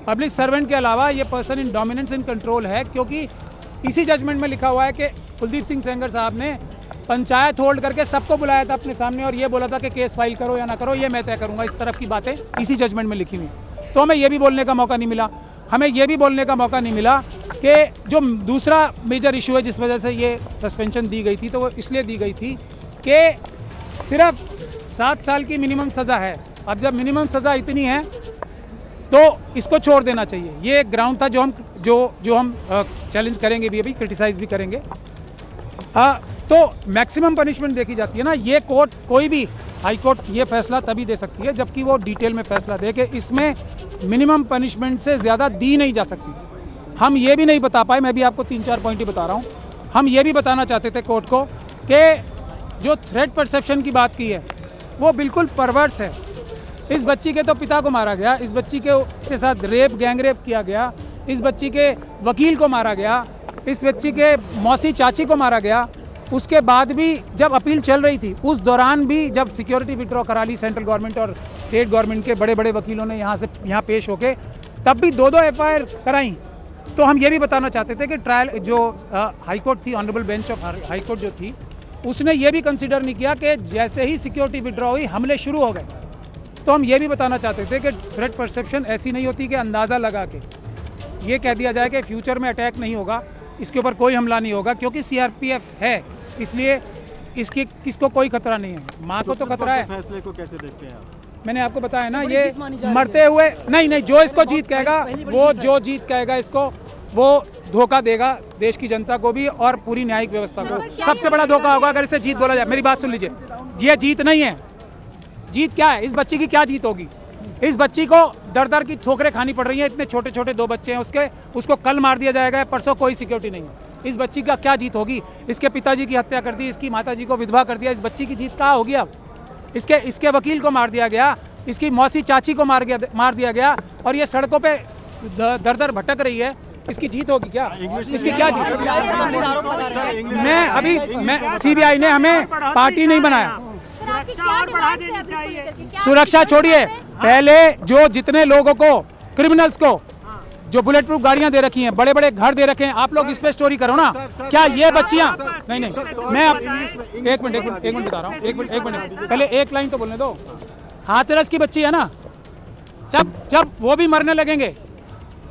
पब्लिक सर्वेंट के अलावा ये person in dominance in control है, क्योंकि इसी जजमेंट में लिखा हुआ है कि कुलदीप सिंह सेंगर साहब ने पंचायत होल्ड करके सबको बुलाया था अपने सामने और ये बोला था कि केस फाइल करो या ना करो ये मैं तय करूँगा। इस तरफ की बातें इसी जजमेंट में लिखी हुई, तो हमें ये भी बोलने का मौका नहीं मिला। हमें ये भी बोलने का मौका नहीं मिला कि जो दूसरा मेजर इशू है जिस वजह से ये सस्पेंशन दी गई थी, तो वो इसलिए दी गई थी कि सिर्फ 7 साल की मिनिमम सज़ा है। अब जब मिनिमम सज़ा इतनी है तो इसको छोड़ देना चाहिए। ये एक ग्राउंड था जो हम चैलेंज करेंगे भी, अभी क्रिटिसाइज़ भी करेंगे। तो मैक्सिमम पनिशमेंट देखी जाती है ना, ये कोर्ट कोई भी हाई कोर्ट ये फैसला तभी दे सकती है जबकि वो डिटेल में फैसला दे कि इसमें मिनिमम पनिशमेंट से ज़्यादा दी नहीं जा सकती। हम ये भी नहीं बता पाए, मैं भी आपको 3-4 पॉइंट ही बता रहा हूँ। हम ये भी बताना चाहते थे कोर्ट को कि जो थ्रेट परसेप्शन की बात की है वो बिल्कुल परवर्स है। इस बच्ची के तो पिता को मारा गया, इस बच्ची के साथ गैंग रेप किया गया, इस बच्ची के वकील को मारा गया, इस बच्ची के मौसी चाची को मारा गया। उसके बाद भी जब अपील चल रही थी उस दौरान भी जब सिक्योरिटी विड्रॉ करा ली सेंट्रल गवर्नमेंट और स्टेट गवर्नमेंट के बड़े बड़े वकीलों ने यहाँ पेश होके, तब भी 2-2 FIR कराई। तो हम ये भी बताना चाहते थे कि ट्रायल जो हाई कोर्ट थी, honourable bench of high court जो थी, उसने ये भी कंसिडर नहीं किया कि जैसे ही सिक्योरिटी विड्रॉ हुई हमले शुरू हो गए। तो हम ये भी बताना चाहते थे कि थ्रेट परसेप्शन ऐसी नहीं होती कि अंदाज़ा लगा के ये कह दिया जाए कि फ्यूचर में अटैक नहीं होगा, इसके ऊपर कोई हमला नहीं होगा क्योंकि CRPF है, इसलिए किसको कोई खतरा नहीं है। माँ को तो खतरा है। फैसले को कैसे देखते हैं आप? मैंने आपको बताया ना, ये मरते हुए नहीं, जो इसको जीत कहेगा वो जो जीत कहेगा इसको वो धोखा देगा देश की जनता को भी और पूरी न्यायिक व्यवस्था को। सबसे बड़ा धोखा होगा अगर इसे जीत बोला जाए। मेरी बात सुन लीजिए, ये जीत नहीं है। जीत क्या है? इस बच्ची की क्या जीत होगी? इस बच्ची को दर की ठोकरें खानी पड़ रही हैं। इतने छोटे छोटे 2 बच्चे हैं उसको कल मार दिया जाएगा, परसों कोई सिक्योरिटी नहीं है। इस बच्ची का क्या जीत होगी? इसके पिताजी की हत्या कर दी, इसकी माताजी को विधवा कर दिया, इस बच्ची की जीत कहाँ होगी? अब इसके वकील को मार दिया गया, इसकी मौसी चाची को मार दिया गया और ये सड़कों पे दर भटक रही है। इसकी जीत होगी क्या? इसकी क्या जीत? मैं CBI ने हमें पार्टी नहीं बनाया। सुरक्षा छोड़िए, पहले जो जितने लोगों को, क्रिमिनल्स को जो बुलेट प्रूफ गाड़ियां दे रखी हैं, बड़े बड़े घर दे रखे हैं, आप लोग इस पे स्टोरी करो ना। क्या ये बच्चियां नहीं, मैं एक मिनट बता रहा हूँ, एक मिनट पहले एक लाइन तो बोलने दो। हाथरस की बच्ची है ना, जब वो भी मरने लगेंगे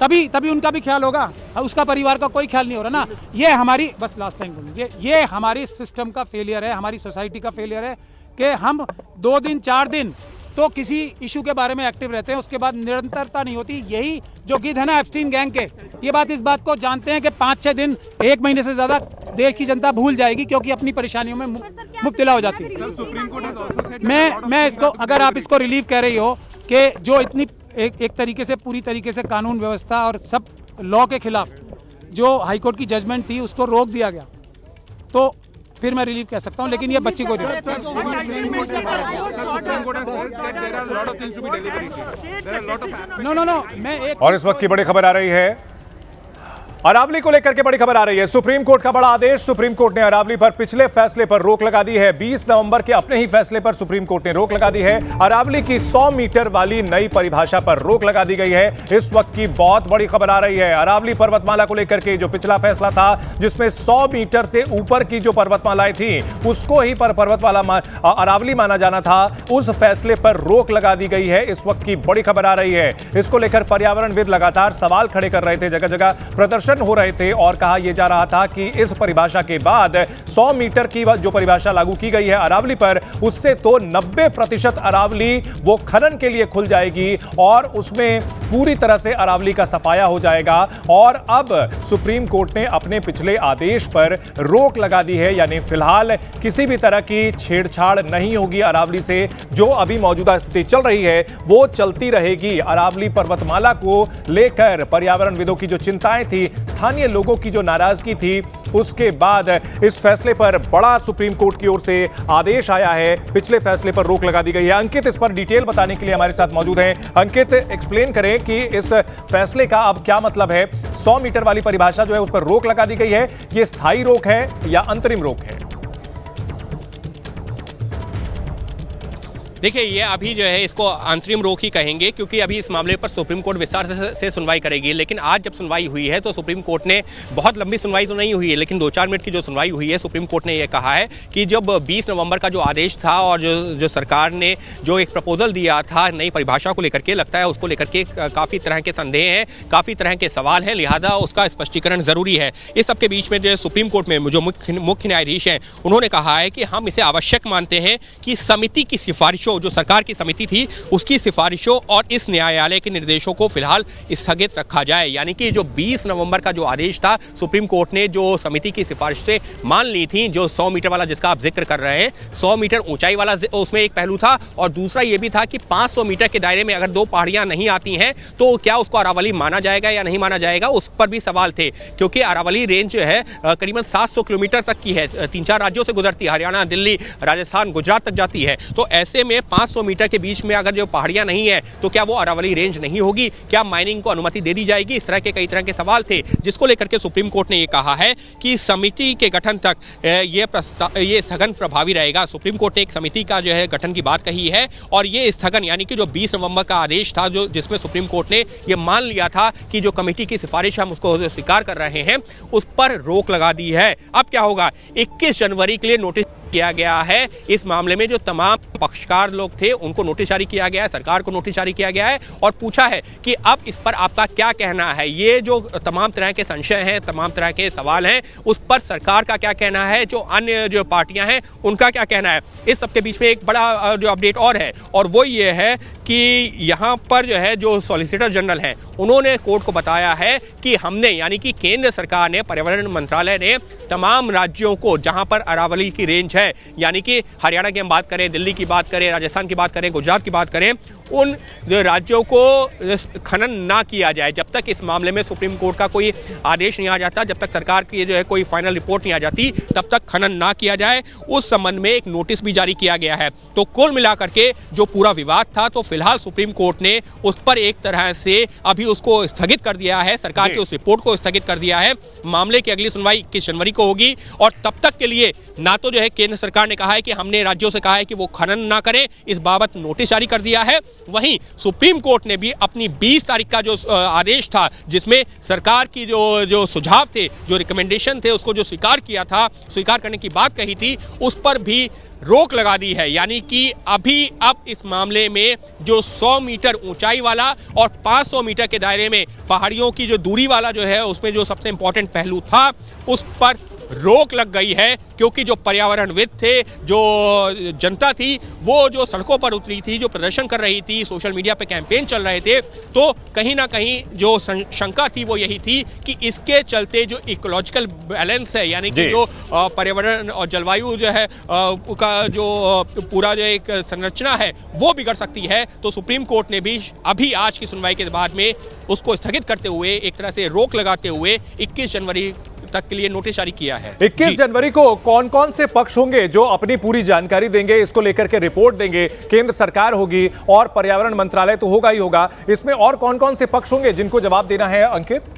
तभी उनका भी ख्याल होगा, उसका परिवार का कोई ख्याल नहीं हो रहा ना। ये हमारी, बस लास्ट टाइम बोल लीजिए, ये हमारी सिस्टम का फेलियर है, हमारी सोसाइटी का फेलियर है कि हम 2 दिन 4 दिन तो किसी इशू के बारे में एक्टिव रहते हैं, उसके बाद निरंतरता नहीं होती। यही जो गिद्ध है ना एप्स्टीन गैंग के, इस बात को जानते हैं कि 5-6 दिन 1 महीने से ज्यादा देश की जनता भूल जाएगी क्योंकि अपनी परेशानियों में मुब्तला हो जाती है। मैं इसको, अगर आप इसको रिलीफ कह रही हो कि जो इतनी एक तरीके से पूरी तरीके से कानून व्यवस्था और सब लॉ के खिलाफ जो हाईकोर्ट की जजमेंट थी उसको रोक दिया गया, तो फिर मैं रिलीफ कह सकता हूँ। लेकिन ये बच्ची को नो मैं एक और इस वक्त की बड़ी खबर आ रही है, अरावली को लेकर के बड़ी खबर आ रही है। सुप्रीम कोर्ट का बड़ा आदेश। सुप्रीम कोर्ट ने अरावली पर पिछले फैसले पर रोक लगा दी है। 20 नवंबर के अपने ही फैसले पर सुप्रीम कोर्ट ने रोक लगा दी है। अरावली की 100 मीटर वाली नई परिभाषा पर रोक लगा दी गई है। इस वक्त की बहुत बड़ी खबर आ रही है। अरावली पर्वतमाला को लेकर के जो पिछला फैसला था जिसमें 100 मीटर से ऊपर की जो पर्वतमालाएं थी उसको ही पर्वतमाला अरावली माना जाना था, उस फैसले पर रोक लगा दी गई है। इस वक्त की बड़ी खबर आ रही है। इसको लेकर पर्यावरणविद लगातार सवाल खड़े कर रहे थे, जगह जगह प्रदर्शन हो रहे थे और कहा यह जा रहा था कि इस परिभाषा के बाद 100 मीटर की जो परिभाषा लागू की गई है अरावली पर, उससे तो 90% अरावली वो खनन के लिए खुल जाएगी और उसमें पूरी तरह से अरावली का सफाया हो जाएगा। और अब सुप्रीम कोर्ट ने अपने पिछले आदेश पर रोक लगा दी है, यानी फिलहाल किसी भी तरह की छेड़छाड़ नहीं होगी अरावली से। जो अभी मौजूदा स्थिति चल रही है वो चलती रहेगी। अरावली पर्वतमाला को लेकर पर्यावरणविदों की जो चिंताएं थी स्थानीय लोगों की जो नाराजगी थी उसके बाद इस फैसले पर बड़ा सुप्रीम कोर्ट की ओर से आदेश आया है। पिछले फैसले पर रोक लगा दी गई है। अंकित इस पर डिटेल बताने के लिए हमारे साथ मौजूद हैं। अंकित, एक्सप्लेन करें कि इस फैसले का अब क्या मतलब है। 100 मीटर वाली परिभाषा जो है उस पर रोक लगा दी गई है, ये स्थायी रोक है या अंतरिम रोक है? देखिए, ये अभी जो है इसको अंतरिम रोक ही कहेंगे, क्योंकि अभी इस मामले पर सुप्रीम कोर्ट विस्तार से सुनवाई करेगी। लेकिन आज जब सुनवाई हुई है तो सुप्रीम कोर्ट ने, बहुत लंबी सुनवाई तो नहीं हुई है लेकिन 2-4 मिनट की जो सुनवाई हुई है, सुप्रीम कोर्ट ने ये कहा है कि जब 20 नवंबर का जो आदेश था और जो सरकार ने जो एक प्रपोजल दिया था नई परिभाषा को लेकर के, लगता है उसको लेकर के काफ़ी तरह के संदेह हैं, काफ़ी तरह के सवाल हैं, लिहाजा उसका स्पष्टीकरण ज़रूरी है। इस सबके बीच में जो सुप्रीम कोर्ट में जो मुख्य न्यायाधीश हैं, उन्होंने कहा है कि हम इसे आवश्यक मानते हैं कि समिति की सिफारिशों, जो सरकार की समिति थी उसकी सिफारिशों और इस न्यायालय के निर्देशों को फिलहाल स्थगित रखा जाए। यानी कि जो 20 नवंबर का जो आदेश था, सुप्रीम कोर्ट ने जो समिति की सिफारिश से मान ली थी, जो 100 मीटर वाला जिसका आप जिक्र कर रहे हैं, 100 मीटर ऊंचाई वाला उसमें एक पहलू था, और दूसरा ये भी था कि 500 मीटर के दायरे में अगर 2 पहाड़ियां नहीं आती हैं तो क्या उसको अरावली माना जाएगा या नहीं माना जाएगा, उस पर भी सवाल थे। क्योंकि अरावली रेंज जो है करीबन 700 किलोमीटर तक की है, 3-4 राज्यों से गुजरती है, हरियाणा, दिल्ली, राजस्थान, गुजरात तक जाती है। तो ऐसे में 500 मीटर के बीच में अगर जो पहाड़ियां नहीं है तो क्या वो अरावली रेंज नहीं होगी, क्या माइनिंग को अनुमति दे दी जाएगी? इस तरह के कई तरह के सवाल थे, जिसको लेकर के सुप्रीम कोर्ट ने ये कहा है कि समिति के गठन तक ये स्थगन प्रभावी रहेगा। सुप्रीम कोर्ट ने एक समिति का जो है गठन की बात कही है, और ये स्थगन यानी कि जो 20 नवंबर का आदेश था, जो जिसमें सुप्रीम कोर्ट ने ये मान लिया था कि जो कमेटी की सिफारिश हम उसको स्वीकार कर रहे हैं, उस पर रोक लगा दी है। अब क्या होगा? 21 जनवरी के लिए नोटिस किया गया है। इस मामले में जो तमाम पक्षकार लोग थे उनको नोटिस जारी किया गया है, सरकार को नोटिस जारी किया गया है और पूछा है कि अब इस पर आपका क्या कहना है। ये जो तमाम तरह के संशय हैं, तमाम तरह के सवाल हैं, उस पर सरकार का क्या कहना है, जो अन्य जो पार्टियां हैं उनका क्या कहना है। इस सबके बीच में एक बड़ा जो अपडेट और है, और वो ये है कि यहाँ पर जो है जो सॉलिसिटर जनरल हैं, उन्होंने कोर्ट को बताया है कि हमने, यानी कि केंद्र सरकार ने, पर्यावरण मंत्रालय ने तमाम राज्यों को जहाँ पर अरावली की रेंज है, यानी कि हरियाणा की हम बात करें, दिल्ली की बात करें, राजस्थान की बात करें, गुजरात की बात करें, उन राज्यों को खनन ना किया जाए जब तक इस मामले में सुप्रीम कोर्ट का कोई आदेश नहीं आ जाता, जब तक सरकार की जो है कोई फाइनल रिपोर्ट नहीं आ जाती, तब तक खनन ना किया जाए। उस संबंध में एक नोटिस भी जारी किया गया है। तो कुल मिलाकर के जो पूरा विवाद था, तो फिलहाल सुप्रीम कोर्ट ने उस पर एक तरह से अभी उसको स्थगित कर दिया है, सरकार की उस रिपोर्ट को स्थगित कर दिया है। मामले की अगली सुनवाई 21 जनवरी को होगी, और तब तक के लिए ना तो जो है केंद्र सरकार ने कहा है कि हमने राज्यों से कहा है कि वो खनन ना करें, इस बाबत नोटिस जारी कर दिया है। वहीं सुप्रीम कोर्ट ने भी अपनी 20 तारीख का जो आदेश था, जिसमें सरकार की जो सुझाव थे, जो रिकमेंडेशन थे, उसको जो स्वीकार किया था, स्वीकार करने की बात कही थी, उस पर भी रोक लगा दी है। यानी कि अब इस मामले में जो 100 मीटर ऊंचाई वाला और 500 मीटर के दायरे में पहाड़ियों की जो दूरी वाला जो है, उसमें जो सबसे इंपॉर्टेंट पहलू था, उस पर रोक लग गई है। क्योंकि जो पर्यावरणविद थे, जो जनता थी, वो जो सड़कों पर उतरी थी, जो प्रदर्शन कर रही थी, सोशल मीडिया पे कैंपेन चल रहे थे, तो कहीं ना कहीं जो शंका थी वो यही थी कि इसके चलते जो इकोलॉजिकल बैलेंस है, यानी कि जो पर्यावरण और जलवायु जो है का जो पूरा जो एक संरचना है, वो बिगड़ सकती है। तो सुप्रीम कोर्ट ने भी अभी आज की सुनवाई के बाद में उसको स्थगित करते हुए, एक तरह से रोक लगाते हुए 21 जनवरी तक के लिए नोटिस जारी किया है। 21 जनवरी को कौन कौन से पक्ष होंगे जो अपनी पूरी जानकारी देंगे, इसको लेकर के रिपोर्ट देंगे? केंद्र सरकार होगी और पर्यावरण मंत्रालय तो होगा ही होगा, इसमें और कौन कौन से पक्ष होंगे जिनको जवाब देना है, अंकित?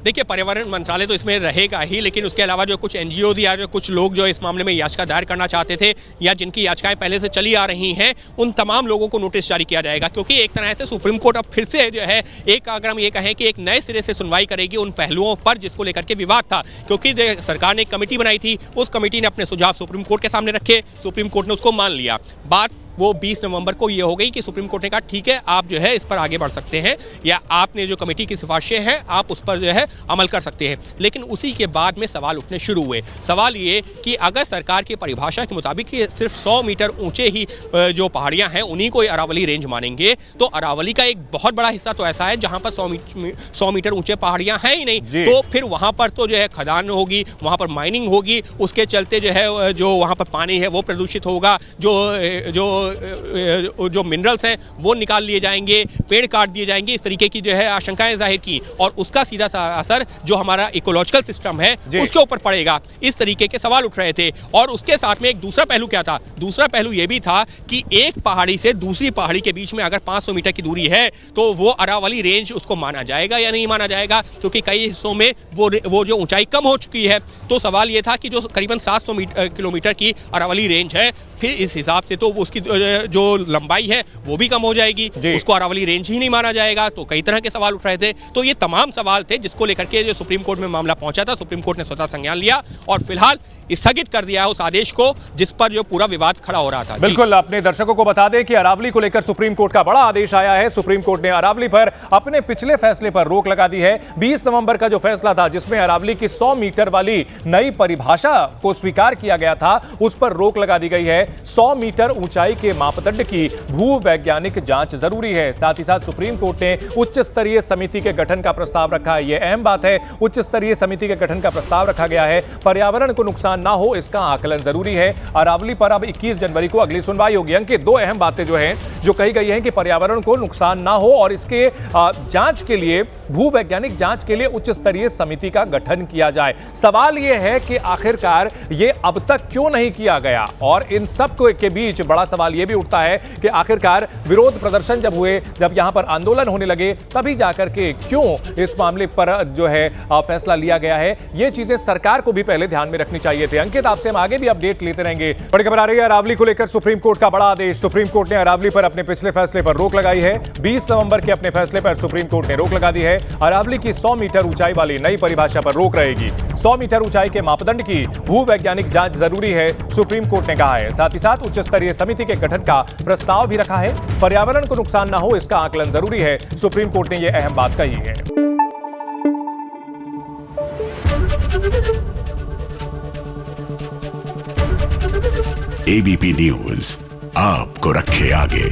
देखिए, पर्यावरण मंत्रालय तो इसमें रहेगा ही, लेकिन उसके अलावा जो कुछ एनजीओ या जो कुछ लोग जो इस मामले में याचिका दायर करना चाहते थे या जिनकी याचिकाएं पहले से चली आ रही हैं, उन तमाम लोगों को नोटिस जारी किया जाएगा। क्योंकि एक तरह से सुप्रीम कोर्ट अब फिर से जो है, एक अगर हम ये कहें कि एक नए सिरे से सुनवाई करेगी उन पहलुओं पर जिसको लेकर के विवाद था। क्योंकि सरकार ने एक कमेटी बनाई थी, उस कमेटी ने अपने सुझाव सुप्रीम कोर्ट के सामने रखे, सुप्रीम कोर्ट ने उसको मान लिया। बात वो 20 नवंबर को ये हो गई कि सुप्रीम कोर्ट ने कहा ठीक है, आप जो है इस पर आगे बढ़ सकते हैं, या आपने जो कमेटी की सिफारिशें हैं आप उस पर जो है अमल कर सकते हैं। लेकिन उसी के बाद में सवाल उठने शुरू हुए। सवाल ये कि अगर सरकार की परिभाषा के मुताबिक सिर्फ 100 मीटर ऊंचे ही जो पहाड़ियां हैं उन्हीं को अरावली रेंज मानेंगे, तो अरावली का एक बहुत बड़ा हिस्सा तो ऐसा है जहां पर 100 मीटर ऊंचे पहाड़ियां हैं ही नहीं। तो फिर वहां पर तो जो है खदान होगी, वहां पर माइनिंग होगी, उसके चलते जो है जो वहां पर पानी है वो प्रदूषित होगा, जो जो मिनरल्स हैं वो निकाल लिए जाएंगे, पेड़ काट दिए जाएंगे, इस तरीके की जो है आशंकाएं जाहिर की, और उसका सीधा सा असर जो हमारा इकोलॉजिकल सिस्टम है उसके ऊपर पड़ेगा, इस तरीके के सवाल उठ रहे थे। और उसके साथ में एक दूसरा पहलू क्या था? दूसरा पहलू यह भी था कि एक पहाड़ी से दूसरी पहाड़ी के बीच में अगर 500 मीटर की दूरी है तो वो अरावली रेंज उसको माना जाएगा या नहीं माना जाएगा, क्योंकि कई हिस्सों में वो जो ऊंचाई कम हो चुकी है। तो सवाल ये था कि जो करीबन 700 किलोमीटर की अरावली रेंज है, फिर इस हिसाब से तो उसकी जो लंबाई है वो भी कम हो जाएगी, उसको अरावली रेंज ही नहीं माना जाएगा। तो कई तरह के सवाल उठ रहे थे। तो ये तमाम सवाल थे जिसको लेकर के जो सुप्रीम कोर्ट में मामला पहुंचा था, सुप्रीम कोर्ट ने स्वतः संज्ञान लिया और फिलहाल स्थगित कर दिया है उस आदेश को जिस पर जो पूरा विवाद खड़ा हो रहा था। बिल्कुल, अपने दर्शकों को बता दें कि अरावली को लेकर सुप्रीम कोर्ट का बड़ा आदेश आया है। सुप्रीम कोर्ट ने अरावली पर अपने पिछले फैसले पर रोक लगा दी है। 20 नवंबर का जो फैसला था जिसमें अरावली की 100 मीटर वाली नई परिभाषा को स्वीकार किया गया था, उस पर रोक लगा दी गई है। 100 मीटर ऊंचाई के मापदंड की भू वैज्ञानिक जांच जरूरी है। साथ ही साथ सुप्रीम कोर्ट ने उच्च स्तरीय समिति के गठन का प्रस्ताव रखा है। यह अहम बात है, उच्च स्तरीय समिति के गठन का प्रस्ताव रखा गया है। पर्यावरण को नुकसान ना हो इसका आकलन जरूरी है। अरावली पर अब 21 जनवरी को अगली सुनवाई होगी। अंकित, दो अहम बातें जो कही गई हैं कि पर्यावरण को नुकसान ना हो और इसके जांच के लिए, भू वैज्ञानिक जांच के लिए उच्च स्तरीय समिति का गठन किया जाए। सवाल यह है कि आखिरकार ये अब तक क्यों नहीं किया गया, और इन सब के बीच बड़ा सवाल यह भी उठता है कि आखिरकार विरोध प्रदर्शन जब हुए, जब यहां पर आंदोलन होने लगे, तभी जाकर के क्यों इस मामले पर जो है फैसला लिया गया है। ये चीजें सरकार को भी पहले ध्यान में रखनी चाहिए थे। अंकित, आपसे हम आगे भी अपडेट लेते रहेंगे। बड़ी खबर आ रही है अरावली को लेकर सुप्रीम कोर्ट का बड़ा आदेश। सुप्रीम कोर्ट ने अरावली पर अपने पिछले फैसले पर रोक लगाई है। 20 नवंबर के अपने फैसले पर सुप्रीम कोर्ट ने रोक लगा दी है। अरावली की 100 मीटर ऊंचाई वाली नई परिभाषा पर रोक रहेगी। 100 मीटर ऊंचाई के मापदंड की भू वैज्ञानिक जांच जरूरी है, सुप्रीम कोर्ट ने कहा है। साथ ही साथ उच्च स्तरीय समिति के गठन का प्रस्ताव भी रखा है। पर्यावरण को नुकसान न हो इसका आकलन जरूरी है, सुप्रीम कोर्ट ने यह अहम बात कही है। एबीपी न्यूज आपको रखे आगे।